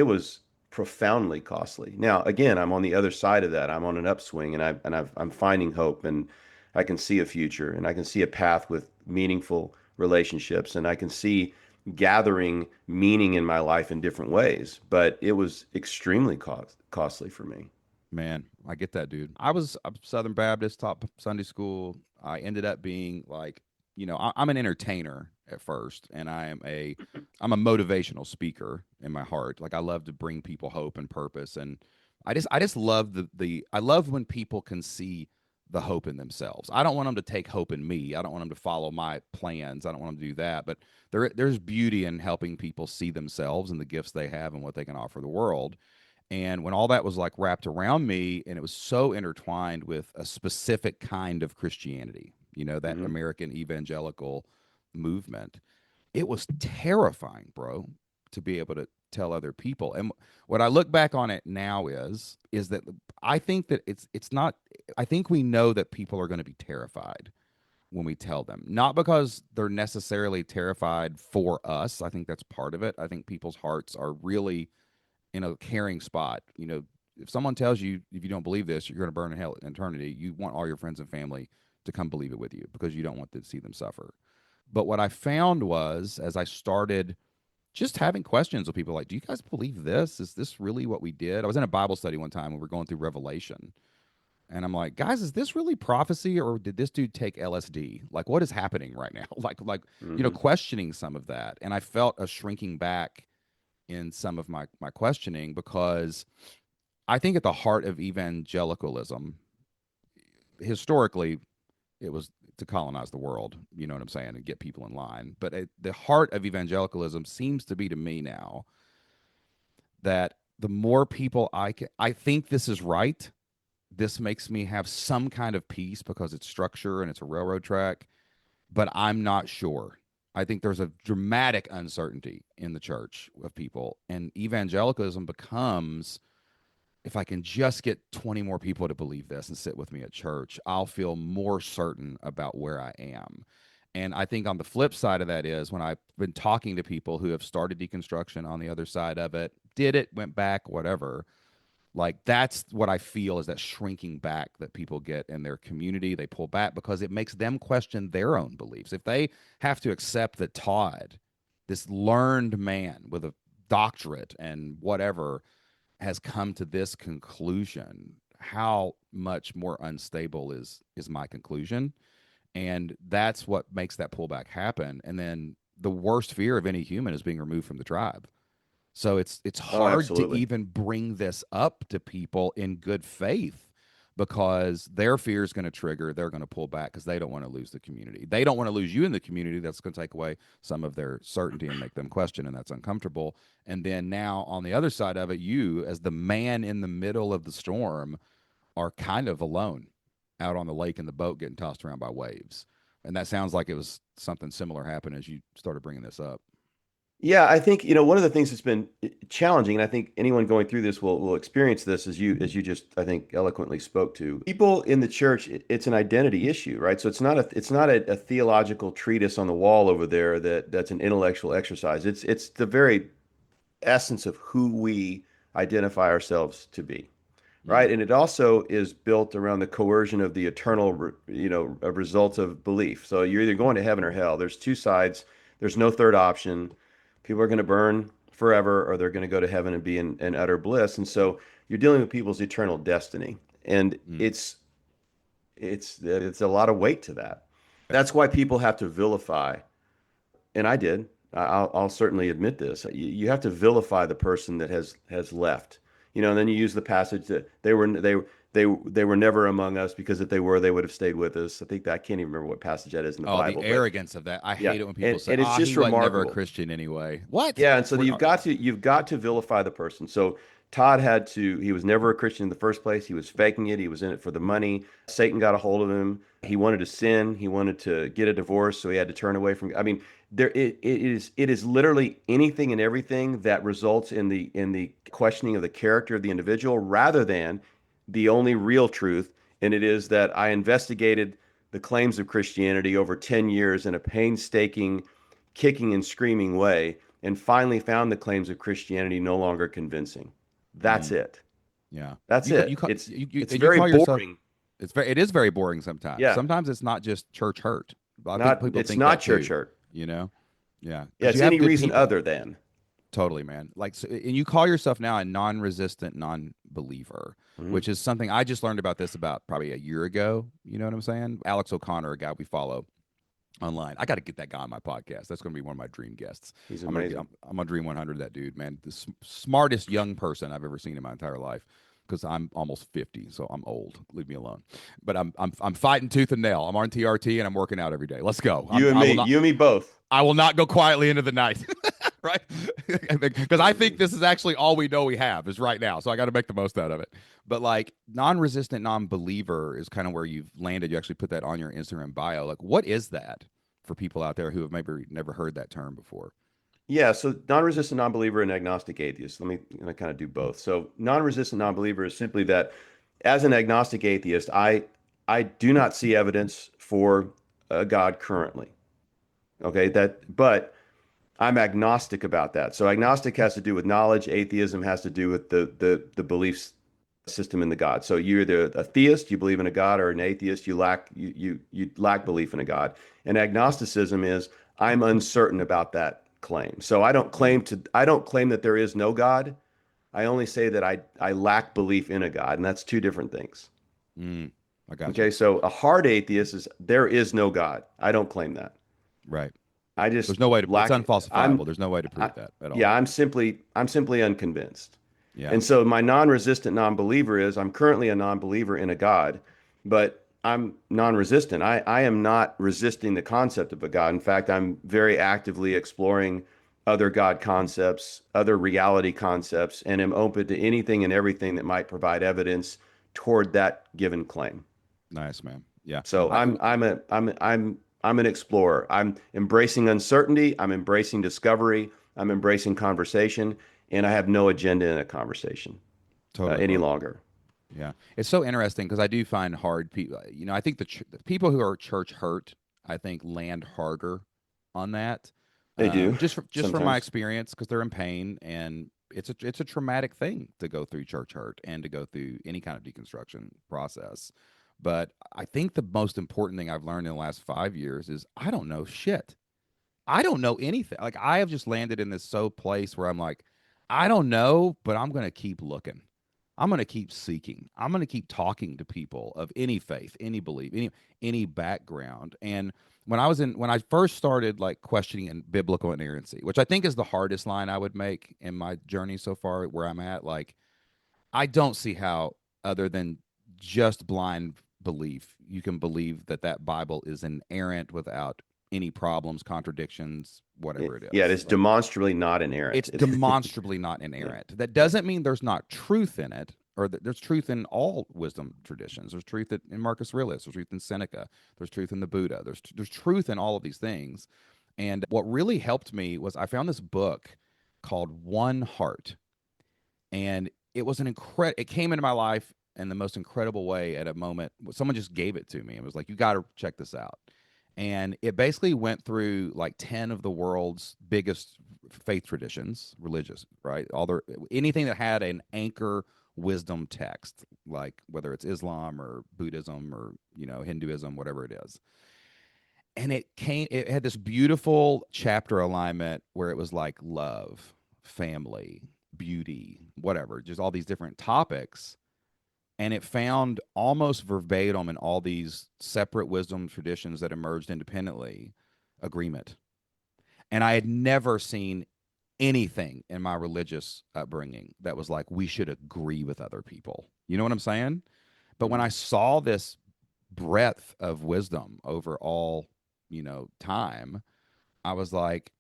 was profoundly costly. Now, again, I'm on the other side of that. I'm on an upswing I'm finding hope and I can see a future and I can see a path with meaningful relationships and I can see gathering meaning in my life in different ways. But it was extremely costly for me. Man, I get that, dude. I was a Southern Baptist, taught Sunday school. I ended up being like, I'm an entertainer at first, and I'm a motivational speaker in my heart. Like I love to bring people hope and purpose, and I just love I love when people can see the hope in themselves. I don't want them to take hope in me. I don't want them to follow my plans. I don't want them to do that. But there's beauty in helping people see themselves and the gifts they have and what they can offer the world. And when all that was like wrapped around me and it was so intertwined with a specific kind of Christianity, that Hmm. American evangelical movement, it was terrifying, bro, to be able to tell other people. And what I look back on it now is that I think that it's not I think we know that people are going to be terrified when we tell them. Not because they're necessarily terrified for us. I think that's part of it. I think people's hearts are really in a caring spot. If someone tells you if you don't believe this, you're going to burn in hell in eternity, you want all your friends and family to come believe it with you because you don't want to see them suffer. But what I found was as I started just having questions with people like, do you guys believe this? Is this really what we did? I was in a Bible study one time when we were going through Revelation. And I'm like, guys, is this really prophecy or did this dude take LSD? Like, what is happening right now? Hmm. Questioning some of that. And I felt a shrinking back in some of my questioning because I think at the heart of evangelicalism, historically, it was to colonize the world, you know what I'm saying, and get people in line. But the heart of evangelicalism seems to be to me now that the more people I think this is right, this makes me have some kind of peace because it's structure and it's a railroad track, but I'm not sure. I think there's a dramatic uncertainty in the church of people, and evangelicalism becomes if I can just get 20 more people to believe this and sit with me at church, I'll feel more certain about where I am. And I think on the flip side of that is when I've been talking to people who have started deconstruction on the other side of it, did it, went back, whatever. Like that's what I feel is that shrinking back that people get in their community. They pull back because it makes them question their own beliefs. If they have to accept that Todd, this learned man with a doctorate and whatever, has come to this conclusion, how much more unstable is my conclusion? And that's what makes that pullback happen. And then the worst fear of any human is being removed from the tribe. So it's Oh, hard to absolutely. even bring this up to people in good faith because their fear is going to trigger, they're going to pull back because they don't want to lose the community. They don't want to lose you in the community. That's going to take away some of their certainty and make them question, and that's uncomfortable. And then now on the other side of it, you, as the man in the middle of the storm, are kind of alone out on the lake in the boat getting tossed around by waves. And that sounds like it was something similar happened as you started bringing this up. Yeah, I think, one of the things that's been challenging, and I think anyone going through this will experience this as you just, I think, eloquently spoke to. People in the church, it's an identity issue, right? So it's not a theological treatise on the wall over there that's an intellectual exercise. It's the very essence of who we identify ourselves to be, right? Mm, And it also is built around the coercion of the eternal, results of belief. So you're either going to heaven or hell. There's two sides. There's no third option. People are going to burn forever, or they're going to go to heaven and be in utter bliss. And so you're dealing with people's eternal destiny, and mm, it's a lot of weight to that. That's why people have to vilify, and I did. I'll certainly admit this. You have to vilify the person that has left. And then you use the passage that they were never among us, because if they were, they would have stayed with us. I can't even remember what passage that is in the Oh, the Bible, but arrogance of that. I yeah, hate it when people and say, and it's "Ah, he just wasn't never a remarkable. Christian anyway." What? Yeah, and so We're, you've got to vilify the person. So Todd he was never a Christian in the first place. He was faking it. He was in it for the money. Satan got a hold of him. He wanted to sin. He wanted to get a divorce, so he had to turn away from. I mean, it is literally anything and everything that results in the questioning of the character of the individual, rather than the only real truth, and it is that I investigated the claims of Christianity over 10 years in a painstaking, kicking and screaming way, and finally found the claims of Christianity no longer convincing. That's mm, it. yeah. That's You ca- you it. call It's you it's and you very call yourself. boring. It is very boring sometimes. Yeah. Sometimes it's not just church hurt. I think Not people it's think not that church too. hurt. You know? Yeah, Yeah, because it's you have any good reason people. other than. Totally, man. Like, and you call yourself now a non-resistant non-believer, Mhm. which is something I just learned about this about probably a year ago. You know what I'm saying? Alex O'Connor, a guy we follow online. I got to get that guy on my podcast. That's going to be one of my dream guests. He's I'm gonna get. amazing. I'm gonna dream 100 that dude, man. The smartest young person I've ever seen in my entire life. Because I'm almost 50, so I'm old. Leave me alone. But I'm fighting tooth and nail. I'm on TRT and I'm working out every day. Let's go. You and me, you and me both. I will not go quietly into the night. Right? Because I think this is actually all we know we have is right now. So I got to make the most out of it. But like non-resistant non-believer is kind of where you've landed. You actually put that on your Instagram bio. Like, what is that for people out there who have maybe never heard that term before? Yeah, so non-resistant non-believer and agnostic atheist. Let me kind of do both. So non-resistant non-believer is simply that, as an agnostic atheist, I do not see evidence for a God currently. Okay, but I'm agnostic about that. So agnostic has to do with knowledge. Atheism has to do with the belief system in the God. So you're either a theist, you believe in a God, or an atheist, you lack belief in a God. And agnosticism is I'm uncertain about that claim. So Mm, I don't claim that there is no God. I only say that I lack belief in a God, and that's two different things. mm, I got you. Okay, so a hard atheist is there is no God. I don't claim that. Right. I There's just no way to. It's lack. unfalsifiable. There's no way to I, prove that at yeah, all. I'm simply unconvinced. Yeah. And so my non-resistant non-believer is I'm currently a non-believer in a God, but I'm non-resistant. I am not resisting the concept of a God. In fact, I'm very actively exploring other God concepts, other reality concepts, and am open to anything and everything that might provide evidence toward that given claim. Nice, man. Yeah. So I'm an explorer. I'm embracing uncertainty. I'm embracing discovery. I'm embracing conversation, and I have no agenda in a conversation Totally, any bro. longer. Yeah, it's so interesting because I do find hard people. I think the people who are church hurt, I think, land harder on that. They do Just from my sometimes. experience, because they're in pain and it's a traumatic thing to go through church hurt and to go through any kind of deconstruction process. But I think the most important thing I've learned in the last 5 years is I don't know shit. I don't know anything. Like I have just landed in this so place where I'm like, I don't know, but I'm gonna keep looking. I'm gonna keep seeking. I'm gonna keep talking to people of any faith, any belief, any background. And when I first started like questioning in biblical inerrancy, which I think is the hardest line I would make in my journey so far where I'm at, like I don't see how, other than just blind belief, you can believe that that Bible is inerrant without any problems, contradictions, whatever it Yeah, it is. is Like demonstrably not inerrant. it's demonstrably not Yeah, inerrant. That yeah, doesn't mean there's not truth in it, or that there's truth in all wisdom traditions. There's truth in Marcus Aurelius. There's truth in Seneca. There's truth in the Buddha. There's truth in all of these things. And what really helped me was I found this book called One Heart, and it was an incredible. It came into my life in the most incredible way at a moment. Someone just gave it to me. It was like, you got to check this out. And it basically went through like 10 of the world's biggest faith traditions, religious, right? All their anything that had an anchor wisdom text, like whether it's Islam or Buddhism or, Hinduism, whatever it is. And it had this beautiful chapter alignment where it was like love, family, beauty, whatever, just all these different topics. And it found almost verbatim in all these separate wisdom traditions that emerged independently agreement. And I had never seen anything in my religious upbringing that was like, we should agree with other people. You know what I'm saying? But when I saw this breadth of wisdom over all, time, I was like,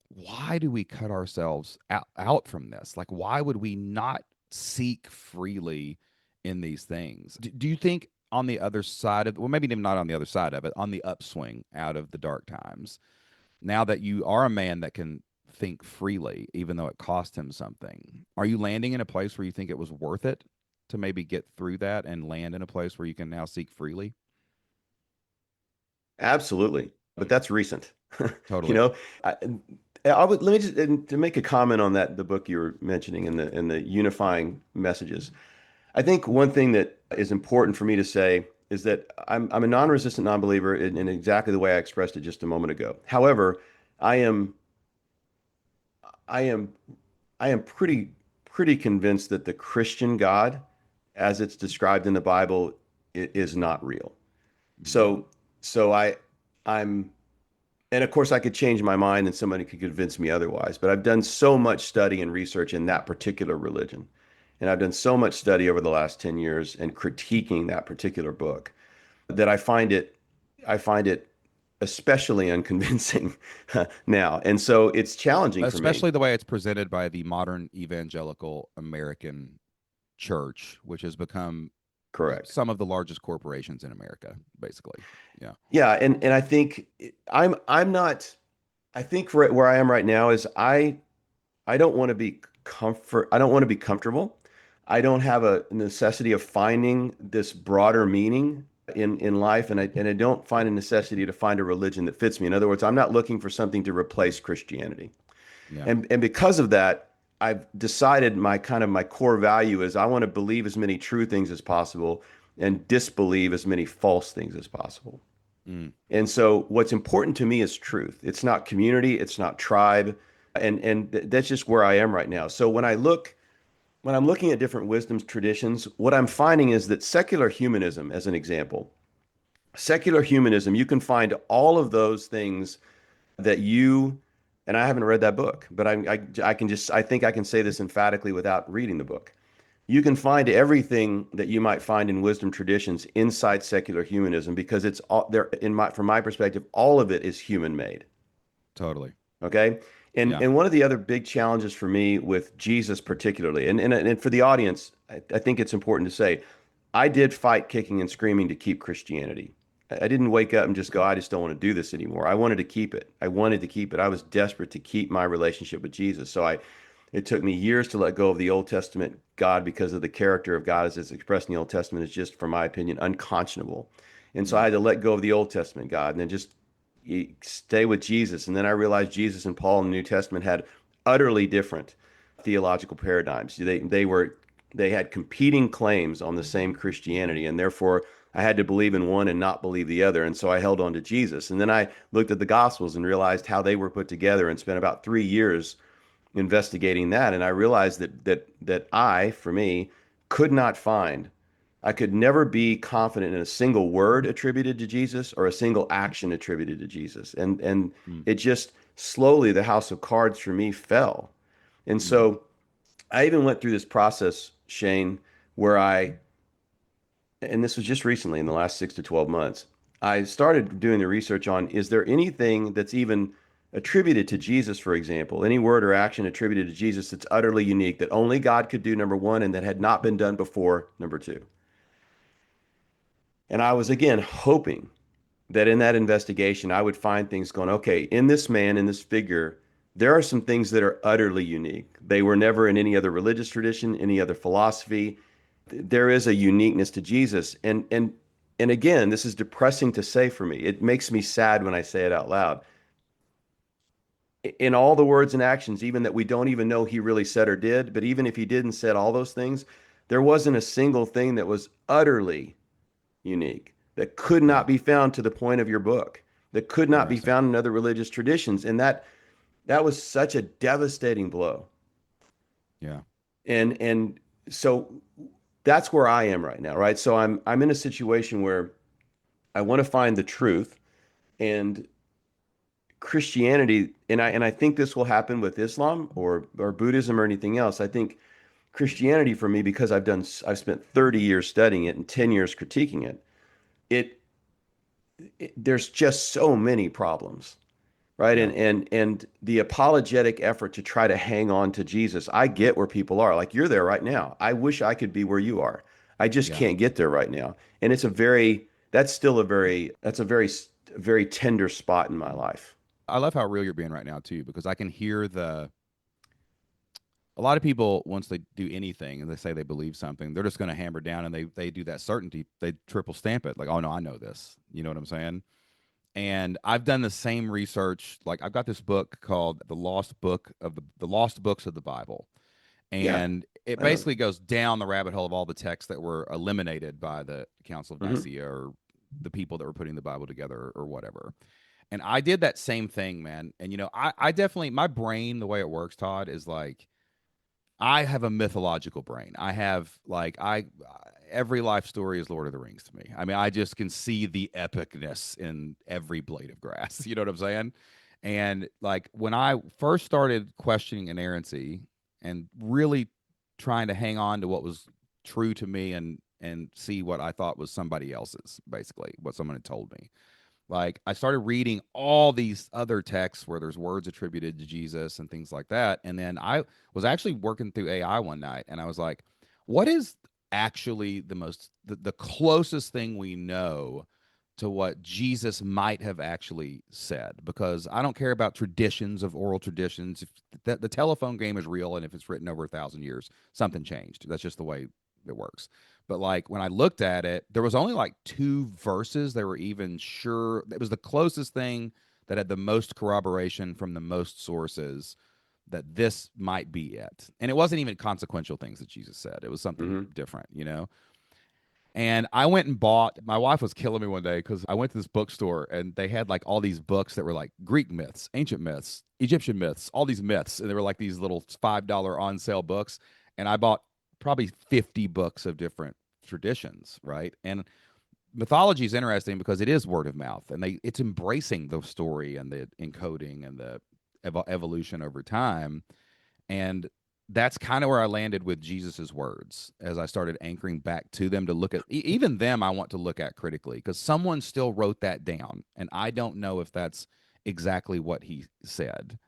why do we cut ourselves out from this? Like, why would we not seek freely in these things? Do you think on the other side of, well, maybe even not on the other side of it, on the upswing out of the dark times, now that you are a man that can think freely, even though it cost him something, are you landing in a place where you think it was worth it to maybe get through that and land in a place where you can now seek freely? Absolutely. But that's recent. You Totally. know, I, I would let me just and to make a comment on that, the book you were mentioning and the unifying messages. I think one thing that is important for me to say is that I'm a non-resistant non-believer in exactly the way I expressed it just a moment ago. However, I am I am I am pretty convinced that the Christian God, as it's described in the Bible, is not real. Mm, So so I'm and of course I could change my mind and somebody could convince me otherwise, but I've done so much study and research in that particular religion. And I've done so much study over the last 10 years and critiquing that particular book that I find it especially unconvincing now. And so it's challenging for me. especially the way it's presented by the modern evangelical American church, which has become Correct. some of the largest corporations in America, basically. Yeah. Yeah, and I think I'm not I think where I am right now is I don't want to be I don't want to be comfortable. I don't have a necessity of finding this broader meaning in life, and I don't find a necessity to find a religion that fits me. In other words, I'm not looking for something to replace Christianity. Yeah. And because of that, I've decided my core value is I want to believe as many true things as possible and disbelieve as many false things as possible. Mm. And so what's important to me is truth. It's not community, it's not tribe, and that's just where I am right now. So when I'm looking at different wisdoms traditions, what I'm finding is that secular humanism, as an example, secular humanism, you can find all of those things that you, and I haven't read that book, but I can just, I think I can say this emphatically without reading the book. You can find everything that you might find in wisdom traditions inside secular humanism because it's all there from my perspective, all of it is human made. Totally. Okay. And Yeah. and one of the other big challenges for me with Jesus particularly, and for the audience, I think it's important to say, I did fight kicking and screaming to keep Christianity. I didn't wake up and just go, I just don't want to do this anymore. I wanted to keep it. I wanted to keep it. I was desperate to keep my relationship with Jesus. It took me years to let go of the Old Testament God because of the character of God as it's expressed in the Old Testament is just, from my opinion, unconscionable. And so I Mm. had to let go of the Old Testament God and then just stay with Jesus. And then I realized Jesus and Paul in the New Testament had utterly different theological paradigms. They had competing claims on the same Christianity, and therefore I had to believe in one and not believe the other. And so I held on to Jesus. And then I looked at the Gospels and realized how they were put together and spent about 3 years investigating that. And I realized that for me, could not find I could never be confident in a single word attributed to Jesus or a single action attributed to Jesus. And Mm. it just slowly the house of cards for me fell. And Mm. so I even went through this process, Shane, where and this was just recently in the last 6 to 12 months, I started doing the research on is there anything that's even attributed to Jesus, for example, any word or action attributed to Jesus that's utterly unique that only God could do, number one, and that had not been done before, number two. And I was again hoping. that in that investigation, I would find things going, okay, in this man, in this figure, there are some things that are utterly unique. They were never in any other religious tradition, any other philosophy. There is a uniqueness to Jesus. And again, this is depressing to say for me. It makes me sad when I say it out loud. In all the words and actions, even that we don't even know he really said or did, but even if he did and said all those things, there wasn't a single thing that was utterly unique, that could Yeah. not be found to the point of your book, that could not be Interesting. found in other religious traditions. And that was such a devastating blow. Yeah. And so that's where I am right now, right? So I'm in a situation where I want to find the truth, and Christianity, and I think this will happen with Islam or Buddhism or anything else. I think Christianity for me, because I've spent 30 years studying it and 10 years critiquing it, it, there's just so many problems, right? Yeah. And the apologetic effort to try to hang on to Jesus. I get where people are. Like, you're there right now. I wish I could be where you are. I just Yeah. can't get there right now. And that's a very tender spot in my life. I love how real you're being right now too, because I can hear a lot of people once they do anything and they say they believe something, they're just going to hammer down and they do that certainty. They triple stamp it like, oh no, I know this. You know what I'm saying? And I've done the same research. Like I've got this book called The Lost Books of the Bible. Yeah, And it I know. basically goes down the rabbit hole of all the texts that were eliminated by the Council of Hmm. Nicaea or the people that were putting the Bible together or whatever. And I did that same thing, man. And I definitely my brain, the way it works, Todd, is like I have a mythological brain. I have like I every life story is Lord of the Rings to me. I mean, I just can see the epicness in every blade of grass. You know what I'm saying? And like when I first started questioning inerrancy and really trying to hang on to what was true to me and see what I thought was somebody else's, basically what someone had told me. Like I started reading all these other texts where there's words attributed to Jesus and things like that. And then I was actually working through AI one night and I was like, what is actually the closest thing we know to what Jesus might have actually said? Because I don't care about traditions of oral traditions. If the telephone game is real and if it's written over 1,000 years, something changed. That's just the way it works. But like when I looked at it, there was only like two verses that were even sure. It was the closest thing that had the most corroboration from the most sources that this might be it. And it wasn't even consequential things that Jesus said. It was something Hmm. different. And I went and bought, my wife was killing me one day because I went to this bookstore and they had like all these books that were like Greek myths, ancient myths, Egyptian myths, all these myths. And they were like these little $5 on sale books. And I bought probably 50 books of different traditions, right? And mythology is interesting because it is word of mouth and it's embracing the story and the encoding and the evolution over time. And that's kind of where I landed with Jesus's words as I started anchoring back to them to look at even them. I want to look at critically because someone still wrote that down, and I don't know if that's exactly what he said.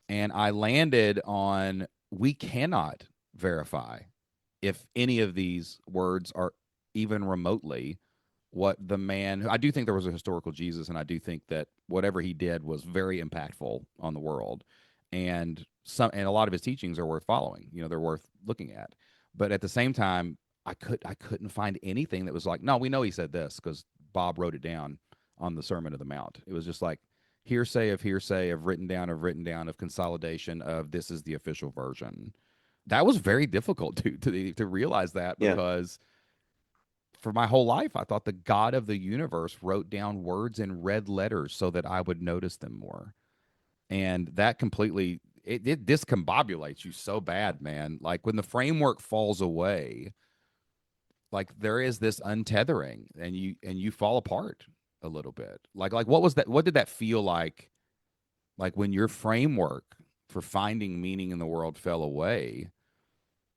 And I landed on we cannot verify if any of these words are even remotely what the man I do think there was a historical Jesus, and I do think that whatever he did was very impactful on the world. And a lot of his teachings are worth following. They're worth looking at. But at the same time, I couldn't find anything that was like, no, we know he said this because Bob wrote it down on the Sermon of the Mount. It was just like hearsay of written down of consolidation of this is the official version. That was very difficult to realize that Yeah. because for my whole life, I thought the God of the universe wrote down words in red letters so that I would notice them more. And that completely it discombobulates you so bad, man. Like when the framework falls away, like there is this untethering and you fall apart a little bit. Like what was that? What did that feel like? Like when your framework for finding meaning in the world fell away,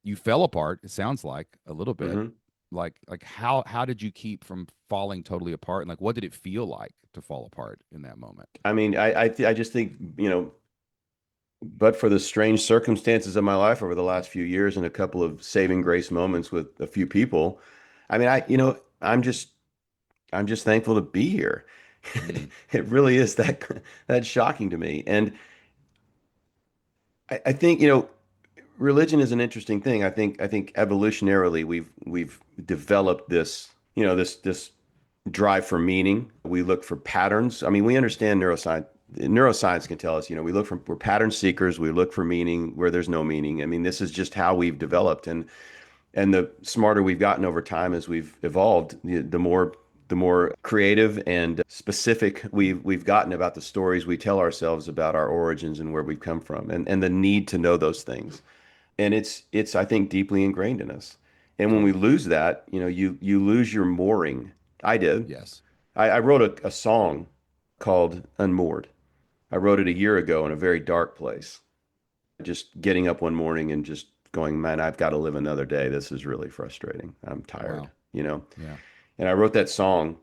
you fell apart. It sounds like a little bit. Hmm. Like how did you keep from falling totally apart? And like what did it feel like to fall apart in that moment? I mean, I just think, but for the strange circumstances of my life over the last few years and a couple of saving grace moments with a few people, I mean, I'm just thankful to be here. Mm, It really is that shocking to me. And I think, religion is an interesting thing. I think evolutionarily we've developed this, this drive for meaning. We look for patterns. I mean, we understand neuroscience. Neuroscience can tell us, we're pattern seekers. We look for meaning where there's no meaning. I mean, this is just how we've developed, and the smarter we've gotten over time as we've evolved, the more creative and specific we've gotten about the stories we tell ourselves about our origins and where we've come from, and the need to know those things. And it's I think deeply ingrained in us. And when we totally. lose that, you lose your mooring. I did. Yes. I wrote a song called Unmoored. I wrote it a year ago in a very dark place. Just getting up one morning and just going, man, I've got to live another day. This is really frustrating. I'm tired, Wow. you know? Yeah. And I wrote that song,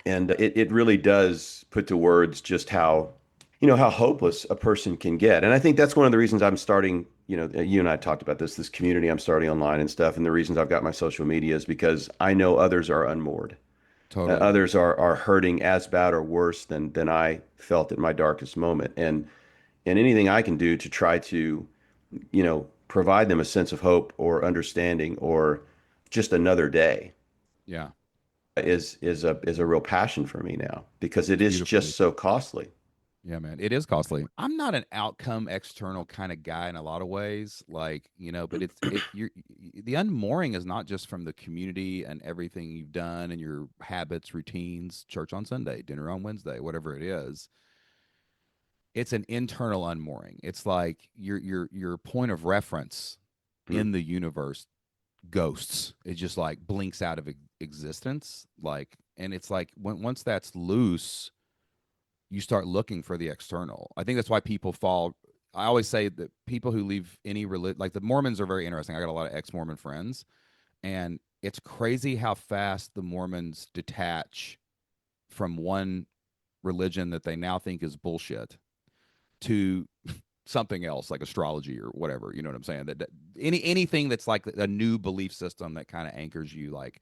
and it really does put to words just how hopeless a person can get. And I think that's one of the reasons I'm starting, you and I talked about this community I'm starting online and stuff. And the reasons I've got my social media is because I know others are unmoored. Totally. Others are hurting as bad or worse than I felt at my darkest moment. And anything I can do to try to, provide them a sense of hope or understanding or just another day Yeah. is a real passion for me now because it It's is beautiful. just so costly. Yeah, man, it is costly. I'm not an outcome external kind of guy in a lot of ways, but the unmooring is not just from the community and everything you've done and your habits, routines, church on Sunday, dinner on Wednesday, whatever it is. It's an internal unmooring. It's like your point of reference Mm. in the universe ghosts. It just like blinks out of existence, and it's like once that's loose, you start looking for the external. I think that's why people fall. I always say that people who leave any religion, like the Mormons, are very interesting. I got a lot of ex-Mormon friends, and it's crazy how fast the Mormons detach from one religion that they now think is bullshit to something else like astrology or whatever. You know what I'm saying? That anything that's like a new belief system that kind of anchors you like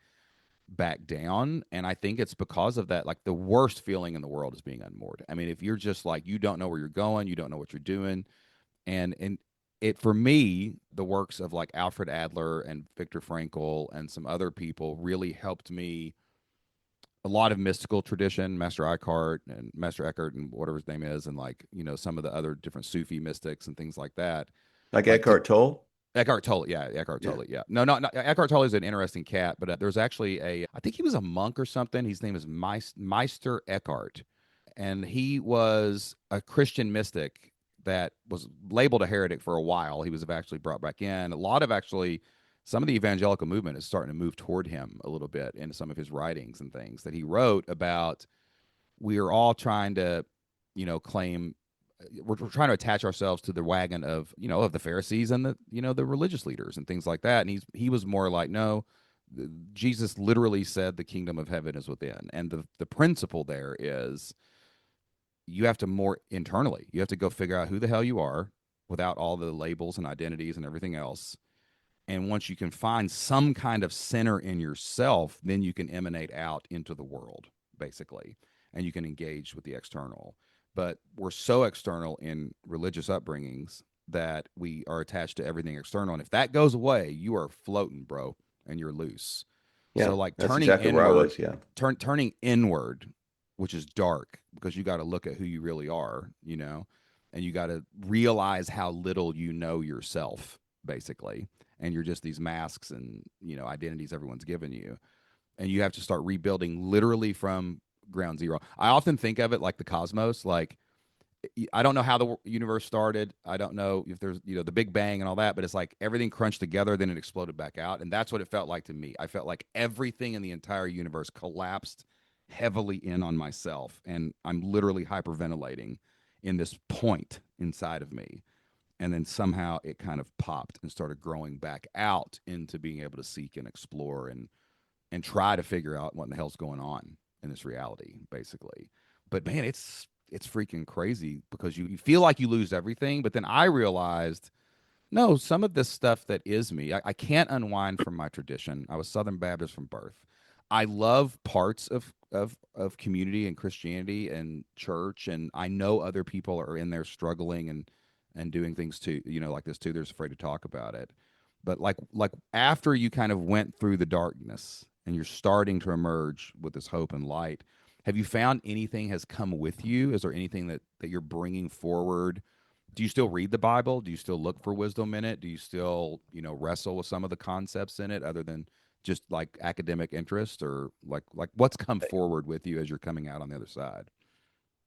back down. And I think it's because of that. Like the worst feeling in the world is being unmoored. I mean, if you're just like you don't know where you're going, you don't know what you're doing, and it for me, the works of like Alfred Adler and Viktor Frankl and some other people really helped me. A lot of mystical tradition, Master Eckhart and Master Eckhart and whatever his name is, and some of the other different Sufi mystics and things like that. Like Like to Eckhart Tolle? Eckhart Tolle, yeah, Eckhart Yeah. Tolle, yeah. No, not Eckhart Tolle is an interesting cat, but there's actually I think he was a monk or something. His name is Meister Eckhart, and he was a Christian mystic that was labeled a heretic for a while. He was actually brought back in. A lot of actually, some of the evangelical movement is starting to move toward him a little bit in some of his writings and things that he wrote about. We are all trying to, claim we're trying to attach ourselves to the wagon of of the Pharisees and the religious leaders and things like that. And he was more like, no, Jesus literally said the kingdom of heaven is within, and the principle there is you have to more internally. You have to go figure out who the hell you are without all the labels and identities and everything else. And once you can find some kind of center in yourself, then you can emanate out into the world, basically, and you can engage with the external. But we're so external in religious upbringings that we are attached to everything external. And if that goes away, you are floating, bro, and you're loose. Yeah, So like that's exactly where I was. Yeah. turning inward, which is dark because you got to look at who you really are, and you got to realize how little you know yourself, basically, and you're just these masks and identities everyone's given you, and you have to start rebuilding literally from ground zero. I often think of it like the cosmos. Like I don't know how the universe started. I don't know if there's the Big Bang and all that, but it's like everything crunched together, then it exploded back out, and that's what it felt like to me. I felt like everything in the entire universe collapsed heavily in on myself, and I'm literally hyperventilating in this point inside of me, and then somehow it kind of popped and started growing back out into being able to seek and explore and try to figure out what the hell's going on in this reality, basically. But man, it's freaking crazy because you feel like you lose everything, but then I realized no, some of this stuff that is me, I can't unwind from my tradition. I was Southern Baptist from birth. I love parts of community and Christianity and church, and I know other people are in there struggling and doing things too, like this too. They're just afraid to talk about it. But like after you kind of went through the darkness and you're starting to emerge with this hope and light, have you found anything has come with you? Is there anything that you're bringing forward? Do you still read the Bible? Do you still look for wisdom in it? Do you still, wrestle with some of the concepts in it other than just like academic interest, or like what's come forward with you as you're coming out on the other side?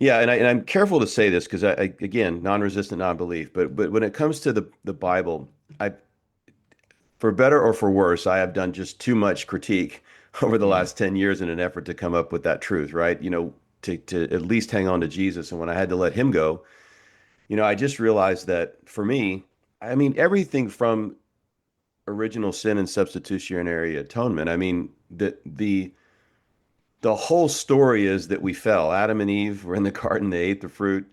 Yeah, and I'm careful to say this because again, non-resistant non-belief, but when it comes to the Bible, I for better or for worse, I have done just too much critique over the Mm, last 10 years in an effort to come up with that truth, right? To at least hang on to Jesus. And when I had to let him go, I just realized that for me, I mean, everything from original sin and substitutionary atonement, I mean, the whole story is that we fell. Adam and Eve were in the garden, they ate the fruit,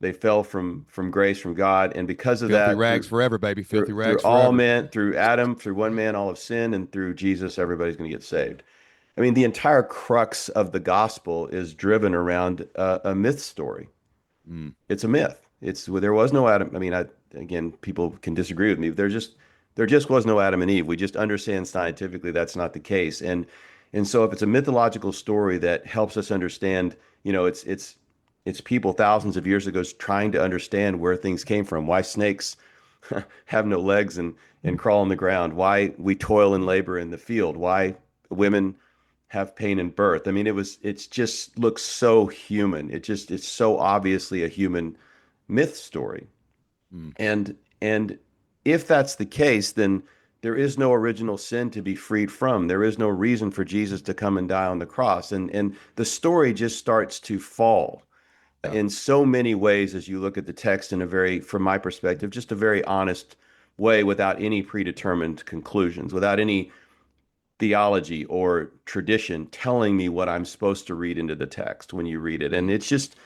they fell from grace from God, and because of filthy that, rags forever, baby. Filthy through rags all forever. men, through Adam, through one man, all of sin, and through Jesus, everybody's going to get saved. I mean, the entire crux of the gospel is driven around a myth story. Mm, It's a myth. It's well, there was no Adam. I mean, again, people can disagree with me. There just was no Adam and Eve. We just understand scientifically that's not the case. And so if it's a mythological story that helps us understand, it's people thousands of years ago trying to understand where things came from, why snakes have no legs and crawl on the ground, why we toil and labor in the field, why women have pain in birth. I mean, it's just looks so human. It's so obviously a human myth story. mm, And if that's the case, then there is no original sin to be freed from. There is no reason for Jesus to come and die on the cross. And the story just starts to fall yeah. in so many ways as you look at the text in a very, from my perspective, just a very honest way without any predetermined conclusions, without any theology or tradition telling me what I'm supposed to read into the text when you read it. And Mm, it's just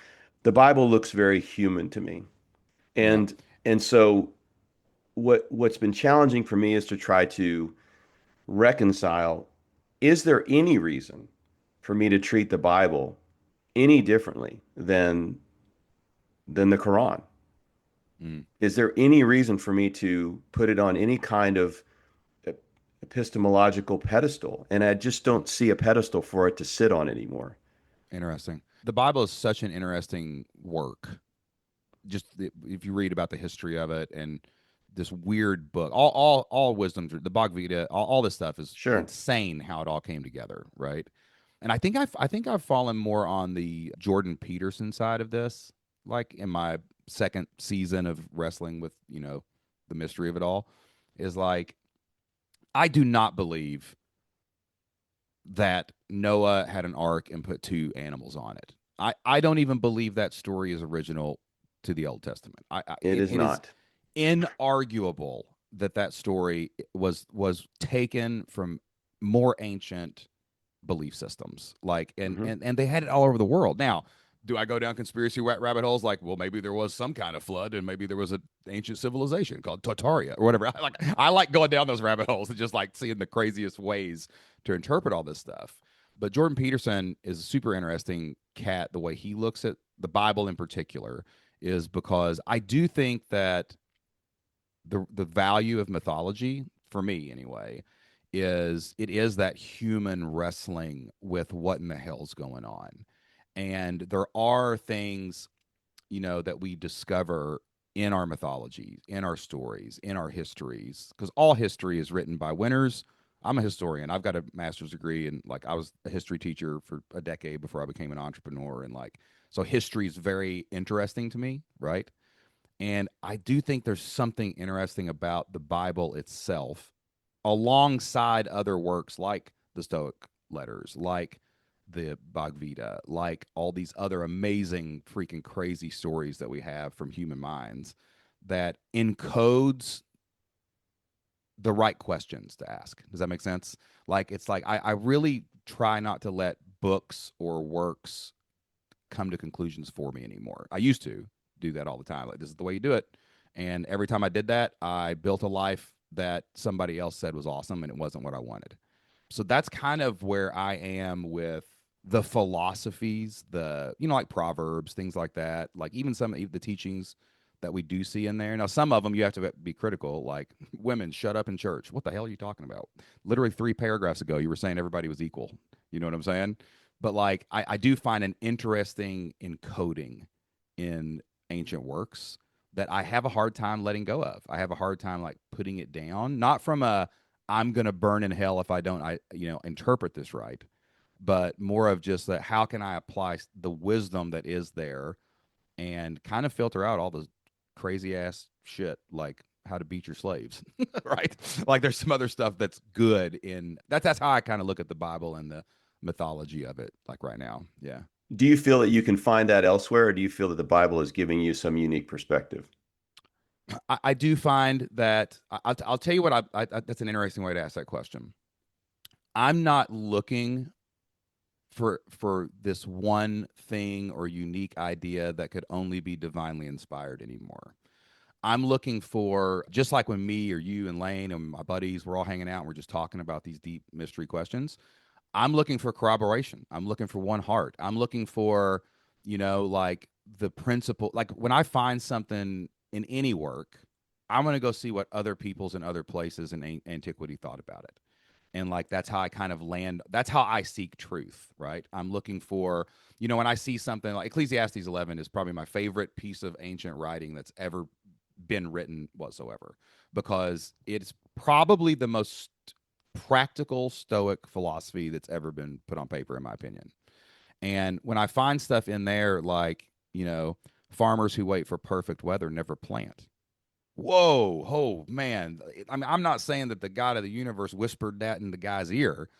the Bible looks very human to me. yeah. And so what's been challenging for me is to try to reconcile, is there any reason for me to treat the Bible any differently than the Quran? Mm, Is there any reason for me to put it on any kind of epistemological pedestal? And I just mm. don't see a pedestal for it to sit on anymore. Interesting. The Bible is such an interesting work. If you read about the history of it and this weird book, all wisdom, the Bhagavad Gita, all this stuff is Sure. insane how it all came together, right? And I think I've fallen more on the Jordan Peterson side of this, like in my second season of wrestling with the mystery of it all, is like I do not believe that Noah had an ark and put two animals on it. I don't even believe that story is original to the Old Testament. It is It is not. inarguable that that story was taken from more ancient belief systems. Like Hmm. and they had it all over the world. Now, do I go down conspiracy rabbit holes like, well, maybe there was some kind of flood and maybe there was an ancient civilization called Tartaria or whatever. I like going down those rabbit holes and just like seeing the craziest ways to interpret all this stuff. But Jordan Peterson is a super interesting cat. The way he looks at the Bible in particular is because I do think that the value of mythology for me anyway is it is that human wrestling with what in the hell's going on. And there are things that we discover in our mythology, in our stories, in our histories, because all history is written by winners. I'm a historian. I've got a master's degree, and like I was a history teacher for a decade before I became an entrepreneur, and like so history is very interesting to me, right? And I do think there's something interesting about the Bible itself, alongside other works like the Stoic letters, like the Bhagavad Gita, like all these other amazing, freaking crazy stories that we have from human minds that encodes the right questions to ask. Does that make sense? Like, it's like I really try not to let books or works come to conclusions for me anymore. I used to do that all the time. Like, this is the way you do it. And every time I did that, I built a life that somebody else said was awesome and it wasn't what I wanted. So that's kind of where I am with the philosophies, the, like Proverbs, things like that, like even some of the teachings that we do see in there. Now, some of them you have to be critical, like women, shut up in church. What the hell are you talking about? Literally 3 paragraphs ago, you were saying everybody was equal. You know what I'm saying? But like, I do find an interesting encoding in ancient works that I have a hard time letting go of. I have a hard time like putting it down, not from a I'm gonna burn in hell if I don't interpret this right, but more of just that how can I apply the wisdom that is there and kind of filter out all the crazy ass shit like how to beat your slaves, right? Like there's some other stuff that's good in that's how I kind of look at the Bible and the mythology of it like right now. Yeah. Do you feel that you can find that elsewhere, or do you feel that the Bible is giving you some unique perspective? I do find that I'll tell you what that's an interesting way to ask that question. I'm not looking for this one thing or unique idea that could only be divinely inspired anymore. I'm looking for, just like when me or you and Lane and my buddies we're all hanging out and we're just talking about these deep mystery questions. I'm looking for corroboration. I'm looking for one heart. I'm looking for, like the principle. Like when I find something in any work, I'm going to go see what other peoples in other places in antiquity thought about it. And like that's how I kind of land. That's how I seek truth, right? I'm looking for, when I see something like Ecclesiastes 11 is probably my favorite piece of ancient writing that's ever been written whatsoever, because it's probably the most practical stoic philosophy that's ever been put on paper, in my opinion. And when I find stuff in there like, farmers who wait for perfect weather never plant. Whoa, oh man. I mean, I'm not saying that the God of the universe whispered that in the guy's ear,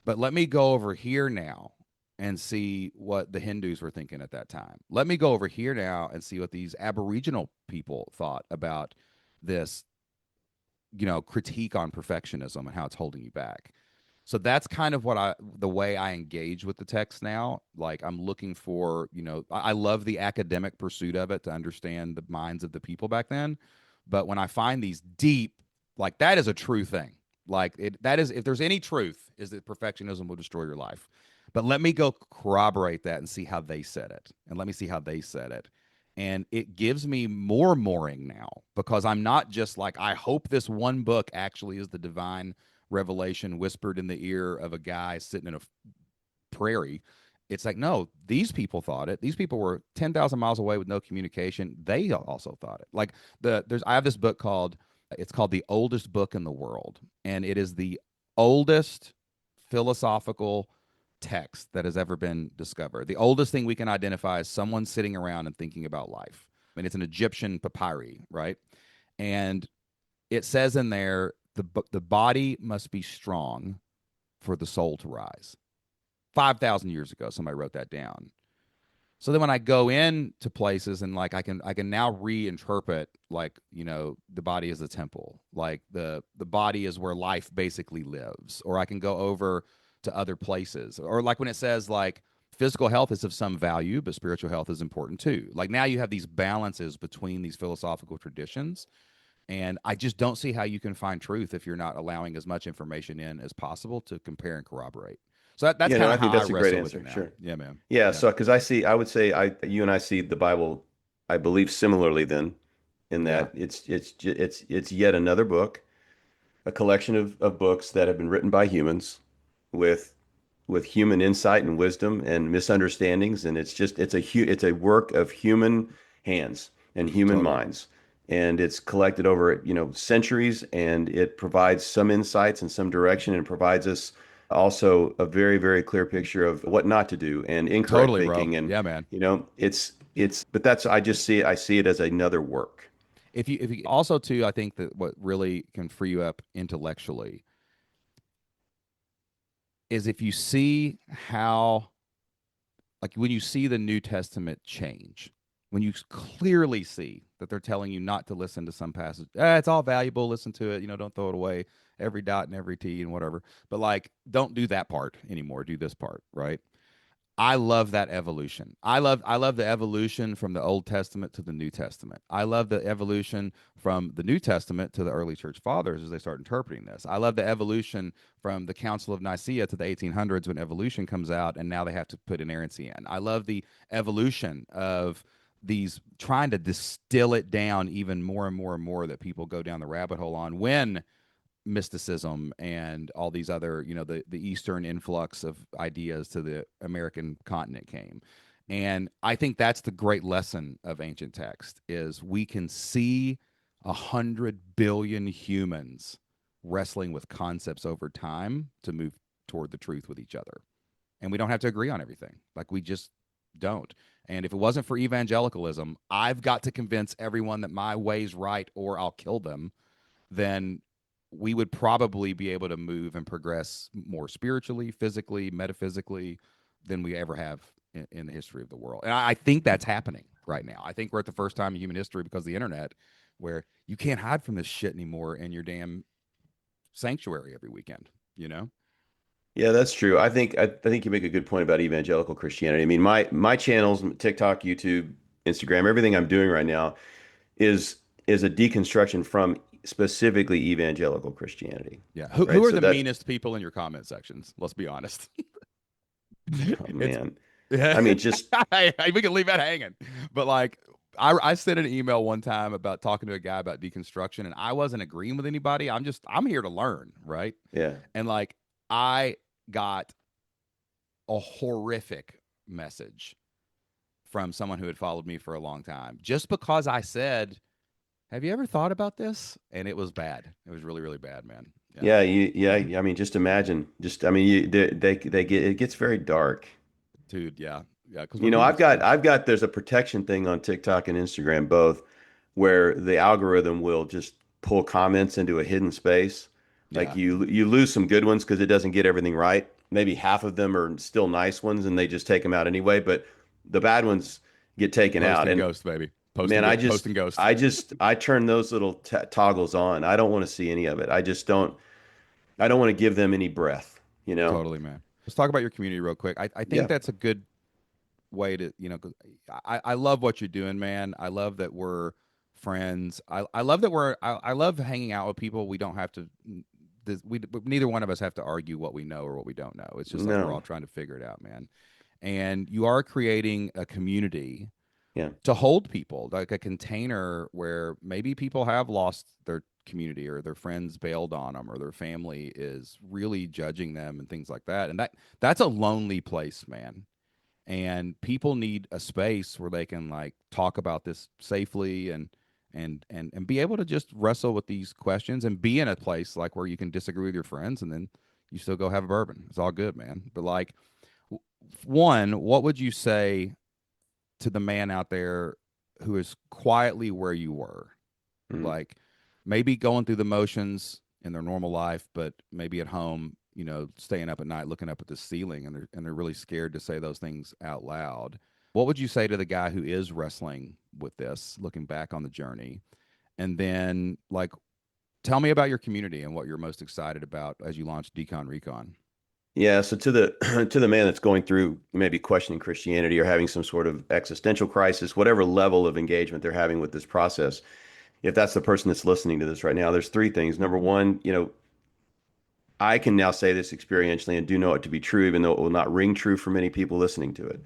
but let me go over here now and see what the Hindus were thinking at that time. Let me go over here now and see what these Aboriginal people thought about this, critique on perfectionism and how it's holding you back. So that's kind of the way I engage with the text now. Like I'm looking for, I love the academic pursuit of it to understand the minds of the people back then. But when I find these deep, like that is a true thing. Like that is, if there's any truth, is that perfectionism will destroy your life. But let me go corroborate that and see how they said it. And let me see how they said it. And it gives me more mooring now because I'm not just like, I hope this one book actually is the divine revelation whispered in the ear of a guy sitting in a prairie. It's like, no, these people thought it. These people were 10,000 miles away with no communication. They also thought it. Like I have this book it's called The Oldest Book in the World. And it is the oldest philosophical text that has ever been discovered. The oldest thing we can identify is someone sitting around and thinking about life. I mean, it's an Egyptian papyri, right? And it says in there the body must be strong for the soul to rise. 5,000 years ago, somebody wrote that down. So then when I go into places and like I can now reinterpret like, the body is the temple, like the body is where life basically lives, or I can go over to other places, or like when it says like physical health is of some value but spiritual health is important too. Like now you have these balances between these philosophical traditions, and I just don't see how you can find truth if you're not allowing as much information in as possible to compare and corroborate. So that's Yeah, no, kind I of think how I that's a great wrestle with it answer. now. Sure. Yeah, man. Yeah, Yeah. so because I would say you and I see the Bible, I believe similarly then, in Yeah. that it's yet another book, a collection of books that have been written by humans with with human insight and wisdom and misunderstandings, and it's a work of human hands and human Totally. minds, and it's collected over centuries, and it provides some insights and some direction, and provides us also a very very clear picture of what not to do and incorrect Totally, bro. thinking. And Yeah, man. it's but that's I see it as another work. If you also too, I think that what really can free you up intellectually is if you see how, like when you see the New Testament change, when you clearly see that they're telling you not to listen to some passage, it's all valuable, listen to it, don't throw it away, every dot and every T and whatever. But like, don't do that part anymore. Do this part, right? I love that evolution. I love the evolution from the Old Testament to the New Testament. I love the evolution from the New Testament to the early church fathers as they start interpreting this. I love the evolution from the Council of Nicaea to the 1800s when evolution comes out and now they have to put inerrancy in. I love the evolution of these trying to distill it down even more and more and more that people go down the rabbit hole on when mysticism and all these other, the Eastern influx of ideas to the American continent came. And I think that's the great lesson of ancient text is we can see 100 billion humans wrestling with concepts over time to move toward the truth with each other. And we don't have to agree on everything. Like we just don't. And if it wasn't for evangelicalism, I've got to convince everyone that my way's right or I'll kill them, then we would probably be able to move and progress more spiritually, physically, metaphysically than we ever have in the history of the world. And I think that's happening right now. I think we're at the first time in human history because of the internet where you can't hide from this shit anymore in your damn sanctuary every weekend, you know? Yeah, that's true. I think you make a good point about evangelical Christianity. I mean, my channels, TikTok, YouTube, Instagram, everything I'm doing right now is is a deconstruction from specifically evangelical Christianity, Yeah. Who right? are So the that's, meanest people in your comment sections? Let's be honest. oh It's man. yeah. I mean, just We can leave that hanging. But like I sent an email one time about talking to a guy about deconstruction and I wasn't agreeing with anybody. I'm here to learn, right? yeah. And like I got a horrific message from someone who had followed me for a long time just because I said, "Have you ever thought about this?" And it was bad. It was really, really bad, man. Yeah. Yeah, I mean, just imagine, just I mean, they get it gets very dark. Dude, yeah. Yeah, because we're You know, I've humans, got man. I've got there's a protection thing on TikTok and Instagram both where the algorithm will just pull comments into a hidden space. Like Yeah. you lose some good ones because it doesn't get everything right. Maybe half of them are still nice ones and they just take them out anyway, but the bad ones get taken Post out. and And ghost, baby. man, Post and ghost. I turn those little t toggles on. I don't want to see any of it. I don't want to give them any breath, you know? Totally, man. Let's talk about your community real quick. I think Yeah. that's a good way to, 'cause I love what you're doing, man. I love that we're friends. I love that I love hanging out with people. We don't have to, neither one of us have to argue what we know or what we don't know. It's just like we're No. all trying to figure it out, man. And you are creating a community Yeah. to hold people, like a container where maybe people have lost their community or their friends bailed on them or their family is really judging them and things like that. And that's a lonely place, man. And people need a space where they can like talk about this safely and be able to just wrestle with these questions and be in a place like where you can disagree with your friends and then you still go have a bourbon. It's all good, man. But like one, what would you say to the man out there who is quietly where you were, Mm. like maybe going through the motions in their normal life, but maybe at home, staying up at night looking up at the ceiling and they're really scared to say those things out loud. What would you say to the guy who is wrestling with this, looking back on the journey? And then like tell me about your community and what you're most excited about as you launch Decon Recon. Yeah, so to the to the man that's going through maybe questioning Christianity or having some sort of existential crisis, whatever level of engagement they're having with this process, if that's the person that's listening to this right now, there's three things. Number one, I can now say this experientially and do know it to be true, even though it will not ring true for many people listening to it.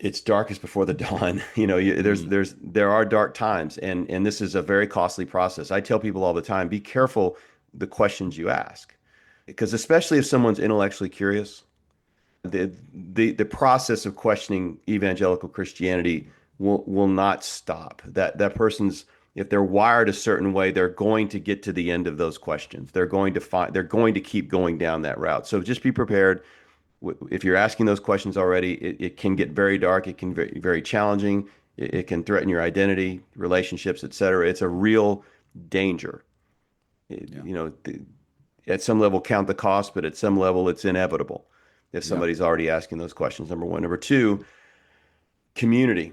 It's darkest before the dawn. Mm, There are dark times, and this is a very costly process. I tell people all the time, be careful the questions you ask, because especially if someone's intellectually curious, the process of questioning evangelical Christianity will not stop. That person's if they're wired a certain way, they're going to get to the end of those questions. They're going to keep going down that route. So just be prepared. If you're asking those questions already, it can get very dark. It can be very, very challenging. It can threaten your identity, relationships, etc. It's a real danger. yeah. You know, at some level count the cost, but at some level it's inevitable if Yeah. somebody's already asking those questions. Number one. Number two, community,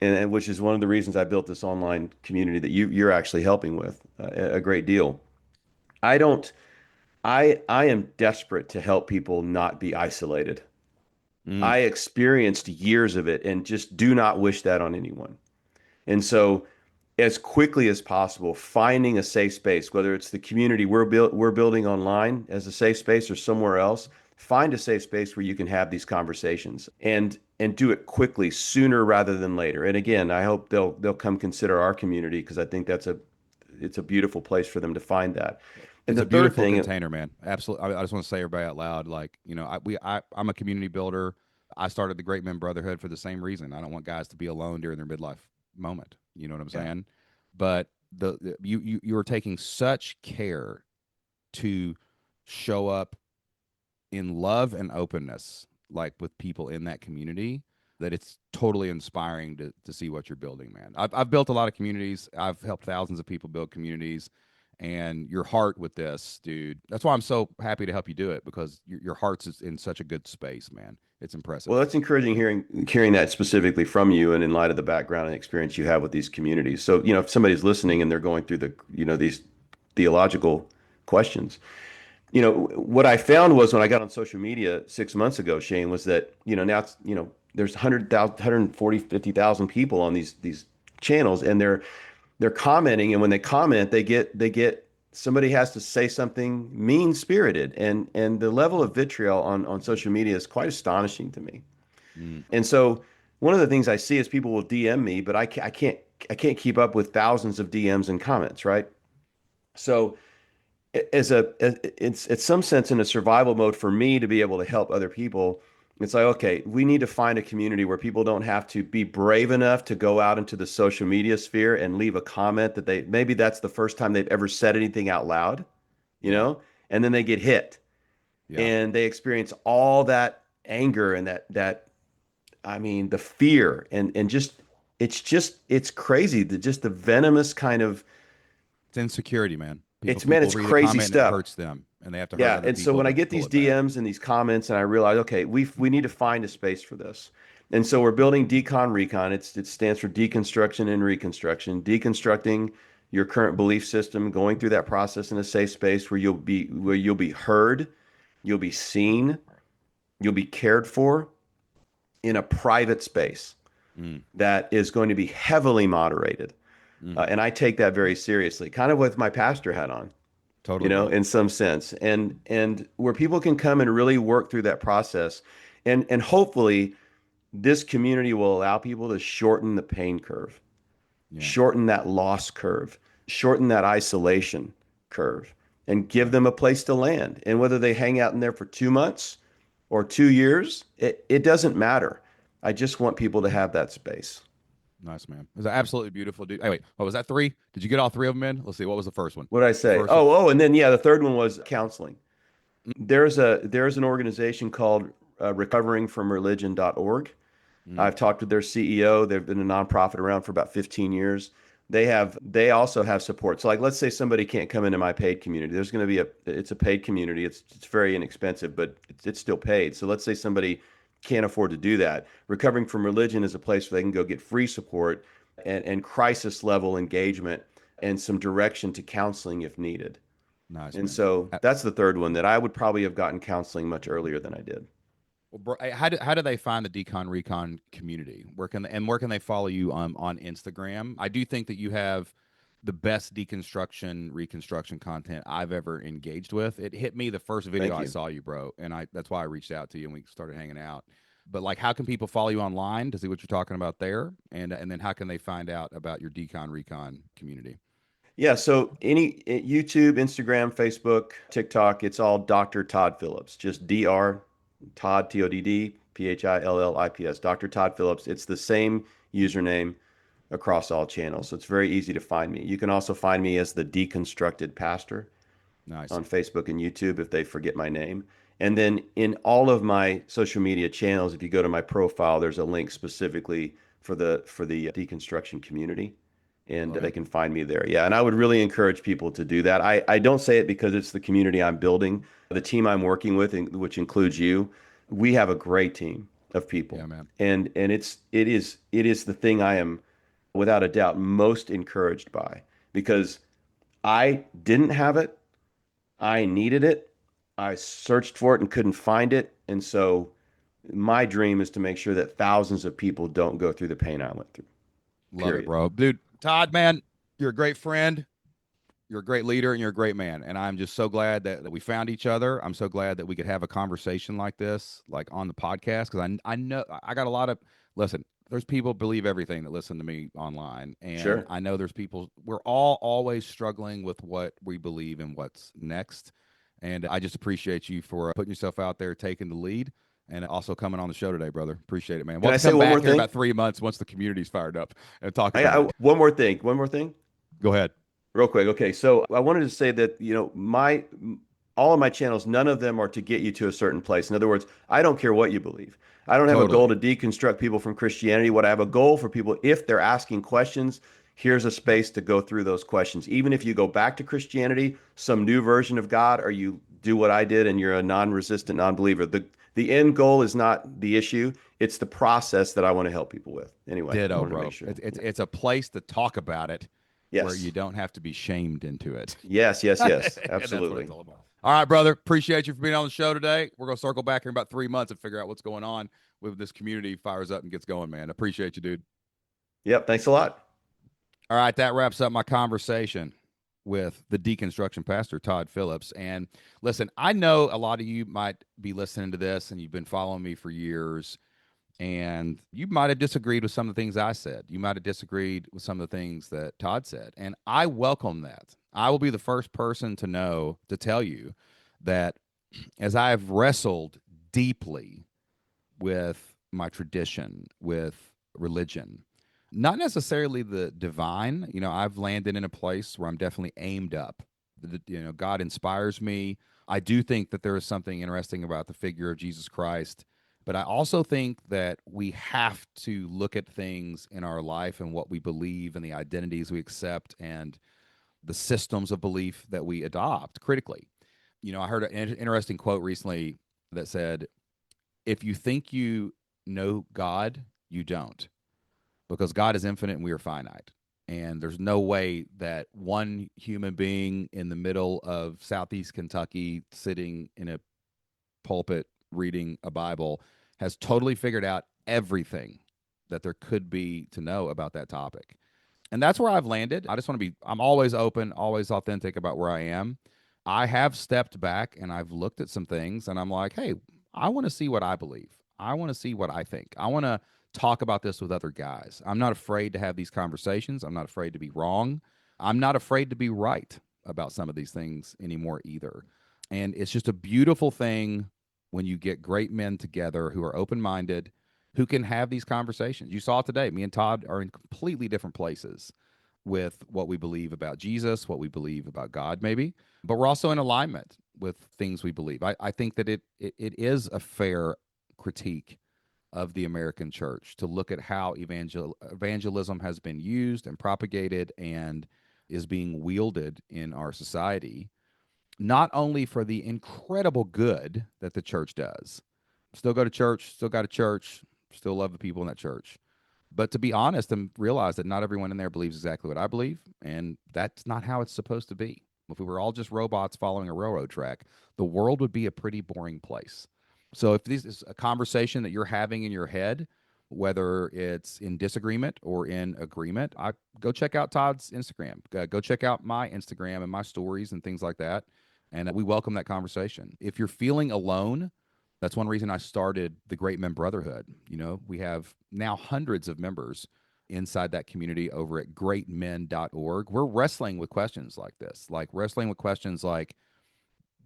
and which is one of the reasons I built this online community that you're actually helping with a great deal. I don't. I am desperate to help people not be isolated. Mm. I experienced years of it and just do not wish that on anyone. And so, as quickly as possible, finding a safe space, whether it's the community we're building online as a safe space or somewhere else, find a safe space where you can have these conversations and do it quickly, sooner rather than later. And again, I hope they'll come consider our community because I think it's a beautiful place for them to find that. And It's the a third beautiful thing, container, man. Absolutely. I just want to say everybody out loud, like, I'm a community builder. I started the Great Men Brotherhood for the same reason. I don't want guys to be alone during their midlife moment. You know what I'm yeah. saying? But you are taking such care to show up in love and openness, like with people in that community, that it's totally inspiring to see what you're building, man. I've built a lot of communities. I've helped thousands of people build communities, and your heart with this, dude. That's why I'm so happy to help you do it, because your heart's is in such a good space, man. It's Well, impressive. that's encouraging hearing that specifically from you and in light of the background and experience you have with these communities. So, if somebody's listening and they're going through these theological questions, what I found was when I got on social media 6 months ago, Shane, was that, now it's, there's 150,000 people on these channels, and they're commenting, and when they comment, they get somebody has to say something mean-spirited, and the level of vitriol on social media is quite astonishing to me. Mm. And so one of the things I see is people will DM me, but I can't keep up with thousands of DMs and comments, right? So it's some sense in a survival mode for me to be able to help other people. It's like, okay, we need to find a community where people don't have to be brave enough to go out into the social media sphere and leave a comment that maybe that's the first time they've ever said anything out loud, you Yeah. know, and then they get hit Yeah. and they experience all that anger and that I mean, the fear and it's crazy. Just the venomous kind of It's insecurity, man. People it's man, people it's read a crazy comment and it stuff. hurts them, and they have to hurt Yeah, other and so people when I to get pull these it back. DMs and these comments, and I realize, okay, we need to find a space for this, and so we're building Decon Recon. It stands for Deconstruction and Reconstruction, deconstructing your current belief system, going through that process in a safe space where you'll be heard, you'll be seen, you'll be cared for in a private space Mm. that is going to be heavily moderated, Mm. and I take that very seriously, kind of with my pastor hat on. Totally, bro. In some sense, and where people can come and really work through that process, and hopefully this community will allow people to shorten the pain curve, Yeah. shorten that loss curve, shorten that isolation curve, and give Yeah. them a place to land. And whether they hang out in there for 2 months or 2 years, it doesn't matter. I just want people to have that space. Nice, man. It was absolutely beautiful, dude. Hey, wait, what was that? Three? Did you get all three of them in? Let's see. What was the first one? What did I The say? first one. And then yeah, the third one was counseling. There's an organization called recoveringfromreligion.org. Mm. I've talked with their CEO. They've been a nonprofit around for about 15 years. They also have support. So like let's say somebody can't come into my paid community. There's going to be it's a paid community. It's very inexpensive, but it's still paid. So let's say somebody can't afford to do that. Recovering from Religion is a place where they can go get free support and crisis level engagement and some direction to counseling if needed. Nice, And man. so that's the third one that I would probably have gotten counseling much earlier than I did. Well, bro, how do they find the Decon Recon community? Where can they follow you on Instagram? I do think that you have the best deconstruction reconstruction content I've ever engaged with. It hit me the first video Thank I you. saw you, bro, and that's why I reached out to you and we started hanging out. But like, how can people follow you online to see what you're talking about there, and then how can they find out about your Decon Recon community? Yeah, so any YouTube, Instagram, Facebook, TikTok, it's all Dr. Todd Phillips. Just Dr. Todd Todd Phillips. Dr. Todd Phillips. It's the same username across all channels. So it's very easy to find me. You can also find me as the Deconstructed Pastor Nice. on Facebook and YouTube if they forget my name. And then in all of my social media channels, if you go to my profile, there's a link specifically for the deconstruction community, and Love they it. can find me there. Yeah, and I would really encourage people to do that. I don't say it because it's the community I'm building, the team I'm working with, which includes you. We have a great team of Yeah, people, man. and it is the thing I am without a doubt most encouraged by because I didn't have it. I needed it. I searched for it and couldn't find it. And so My dream is to make sure that thousands of people don't go through the pain I went through. Love it, Period. bro. Dude, Todd, man, you're a great friend. You're a great leader and you're a great man. And I'm just so glad that we found each other. I'm so glad that we could have a conversation like this, like on the podcast. Cause I know I got a lot of, listen, there's people believe everything that listen to me online. And Sure. I know there's people, we're all always struggling with what we believe and what's next. And I just appreciate you for putting yourself out there, taking the lead, and also coming on the show today, brother. Appreciate it, man. We'll Can have I to say come one more back here in thing? about 3 months once the community's fired up and talk about it. One more thing. One more thing. Go ahead. Real quick. Okay. So I wanted to say that, my all of my channels, none of them are to get you to a certain place. In other words, I don't care what you believe. I don't have a goal Totally. to deconstruct people from Christianity. What I have a goal for people, if they're asking questions, here's a space to go through those questions. Even if you go back to Christianity, some new version of God, or you do what I did and you're a non-resistant non-believer. The end goal is not the issue. It's the process that I want to help people with. Anyway, I Ditto, wanted to make bro. sure. It's a place to talk about it where you Yes. don't have to be shamed into it. Yes, yes, yes. And that's what it's Absolutely. all about. All right, brother. Appreciate you for being on the show today. We're gonna circle back here in about 3 months and figure out what's going on with this community fires up and gets going, man. Appreciate you, dude. Yep. Thanks a lot. All right, that wraps up my conversation with the deconstruction pastor, Todd Phillips. And listen, I know a lot of you might be listening to this and you've been following me for years. And you might have disagreed with some of the things I said. You might have disagreed with some of the things that Todd said. And I welcome that. I will be the first person to tell you that as I've wrestled deeply with my tradition, with religion, not necessarily the divine, I've landed in a place where I'm definitely aimed up. God inspires me. I do think that there is something interesting about the figure of Jesus Christ, but I also think that we have to look at things in our life and what we believe and the identities we accept and the systems of belief that we adopt critically. I heard an interesting quote recently that said, if you think you know God, you don't, because God is infinite and we are finite. And there's no way that one human being in the middle of Southeast Kentucky sitting in a pulpit reading a Bible has totally figured out everything that there could be to know about that topic. And that's where I've landed. I just want to be, I'm always open, always authentic about where I am. I have stepped back and I've looked at some things and I'm like, hey, I want to see what I believe. I want to see what I think. I want to talk about this with other guys. I'm not afraid to have these conversations. I'm not afraid to be wrong. I'm not afraid to be right about some of these things anymore either. And it's just a beautiful thing when you get great men together who are open minded, who can have these conversations. You saw today, me and Todd are in completely different places with what we believe about Jesus, what we believe about God, maybe, but we're also in alignment with things we believe. I think that it is a fair critique of the American church to look at how evangelism has been used and propagated and is being wielded in our society, not only for the incredible good that the church does. Still go to church, still got a church, still love the people in that church. But to be honest and realize that not everyone in there believes exactly what I believe, and that's not how it's supposed to be. If we were all just robots following a railroad track, the world would be a pretty boring place. So if this is a conversation that you're having in your head, whether it's in disagreement or in agreement, I go check out Todd's Instagram. Go check out my Instagram and my stories and things like that. And we welcome that conversation. If you're feeling alone, that's one reason I started the Great Men Brotherhood. We have now hundreds of members inside that community over at greatmen.org. We're wrestling with questions like this, like wrestling with questions like,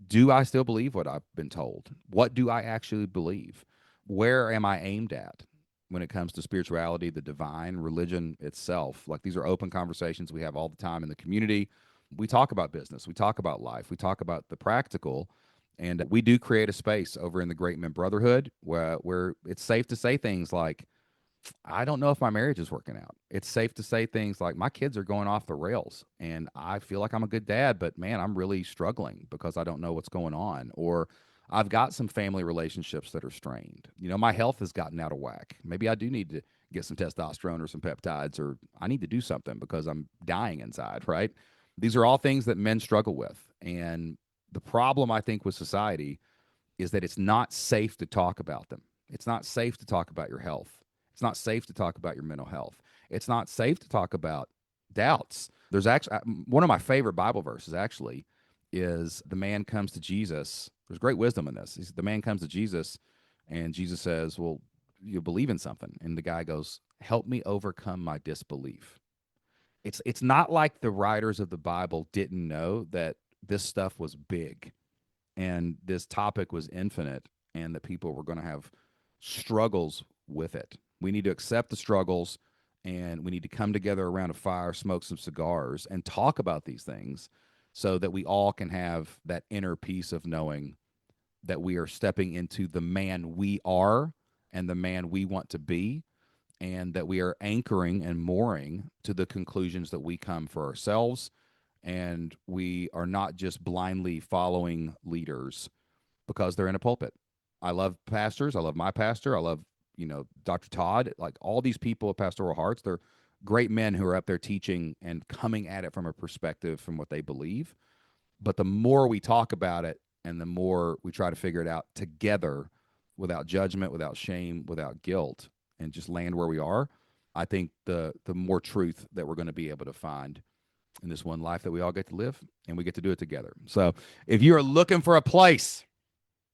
do I still believe what I've been told? What do I actually believe? Where am I aimed at when it comes to spirituality, the divine, religion itself? Like, these are open conversations we have all the time in the community. We talk about business, we talk about life, we talk about the practical. And we do create a space over in the Great Men Brotherhood where it's safe to say things like, I don't know if my marriage is working out. It's safe to say things like, my kids are going off the rails and I feel like I'm a good dad, but man, I'm really struggling because I don't know what's going on. Or I've got some family relationships that are strained. My health has gotten out of whack. Maybe I do need to get some testosterone or some peptides, or I need to do something because I'm dying inside, right? These are all things that men struggle with. And the problem, I think, with society is that it's not safe to talk about them. It's not safe to talk about your health. It's not safe to talk about your mental health. It's not safe to talk about doubts. There's actually one of my favorite Bible verses, actually, is the man comes to Jesus. There's great wisdom in this. The man comes to Jesus, and Jesus says, well, you believe in something. And the guy goes, help me overcome my disbelief. It's not like the writers of the Bible didn't know that this stuff was big and this topic was infinite and that people were going to have struggles with it. We need to accept the struggles and we need to come together around a fire, smoke some cigars, and talk about these things so that we all can have that inner peace of knowing that we are stepping into the man we are and the man we want to be, and that we are anchoring and mooring to the conclusions that we come for ourselves. And we are not just blindly following leaders because they're in a pulpit. I love pastors. I love my pastor. I love, Dr. Todd, like all these people of pastoral hearts. They're great men who are up there teaching and coming at it from a perspective from what they believe. But the more we talk about it and the more we try to figure it out together without judgment, without shame, without guilt, and just land where we are, I think the more truth that we're going to be able to find in this one life that we all get to live, and we get to do it together. So if you are looking for a place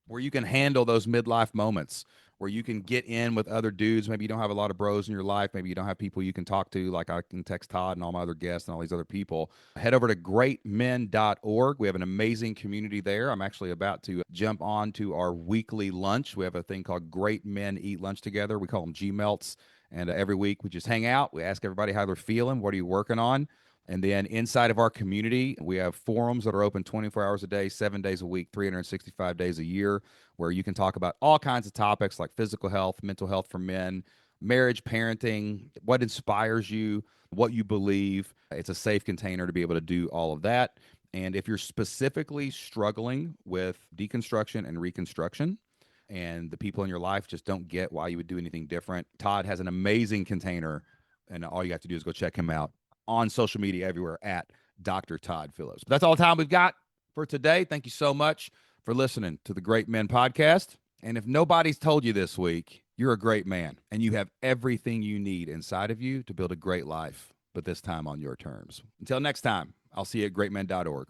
where you can handle those midlife moments, where you can get in with other dudes. Maybe you don't have a lot of bros in your life. Maybe you don't have people you can talk to, like I can text Todd and all my other guests and all these other people. Head over to greatmen.org. We have an amazing community there. I'm actually about to jump on to our weekly lunch. We have a thing called Great Men Eat Lunch Together. We call them G-Melts. And every week we just hang out. We ask everybody how they're feeling. What are you working on? And then inside of our community, we have forums that are open 24 hours a day, 7 days a week, 365 days a year, where you can talk about all kinds of topics like physical health, mental health for men, marriage, parenting, what inspires you, what you believe. It's a safe container to be able to do all of that. And if you're specifically struggling with deconstruction and reconstruction, and the people in your life just don't get why you would do anything different, Todd has an amazing container, and all you have to do is go check him out on social media everywhere at Dr. Todd Phillips. But that's all the time we've got for today. Thank you so much for listening to the Great Men Podcast. And if nobody's told you this week, you're a great man and you have everything you need inside of you to build a great life, but this time on your terms. Until next time, I'll see you at greatmen.org.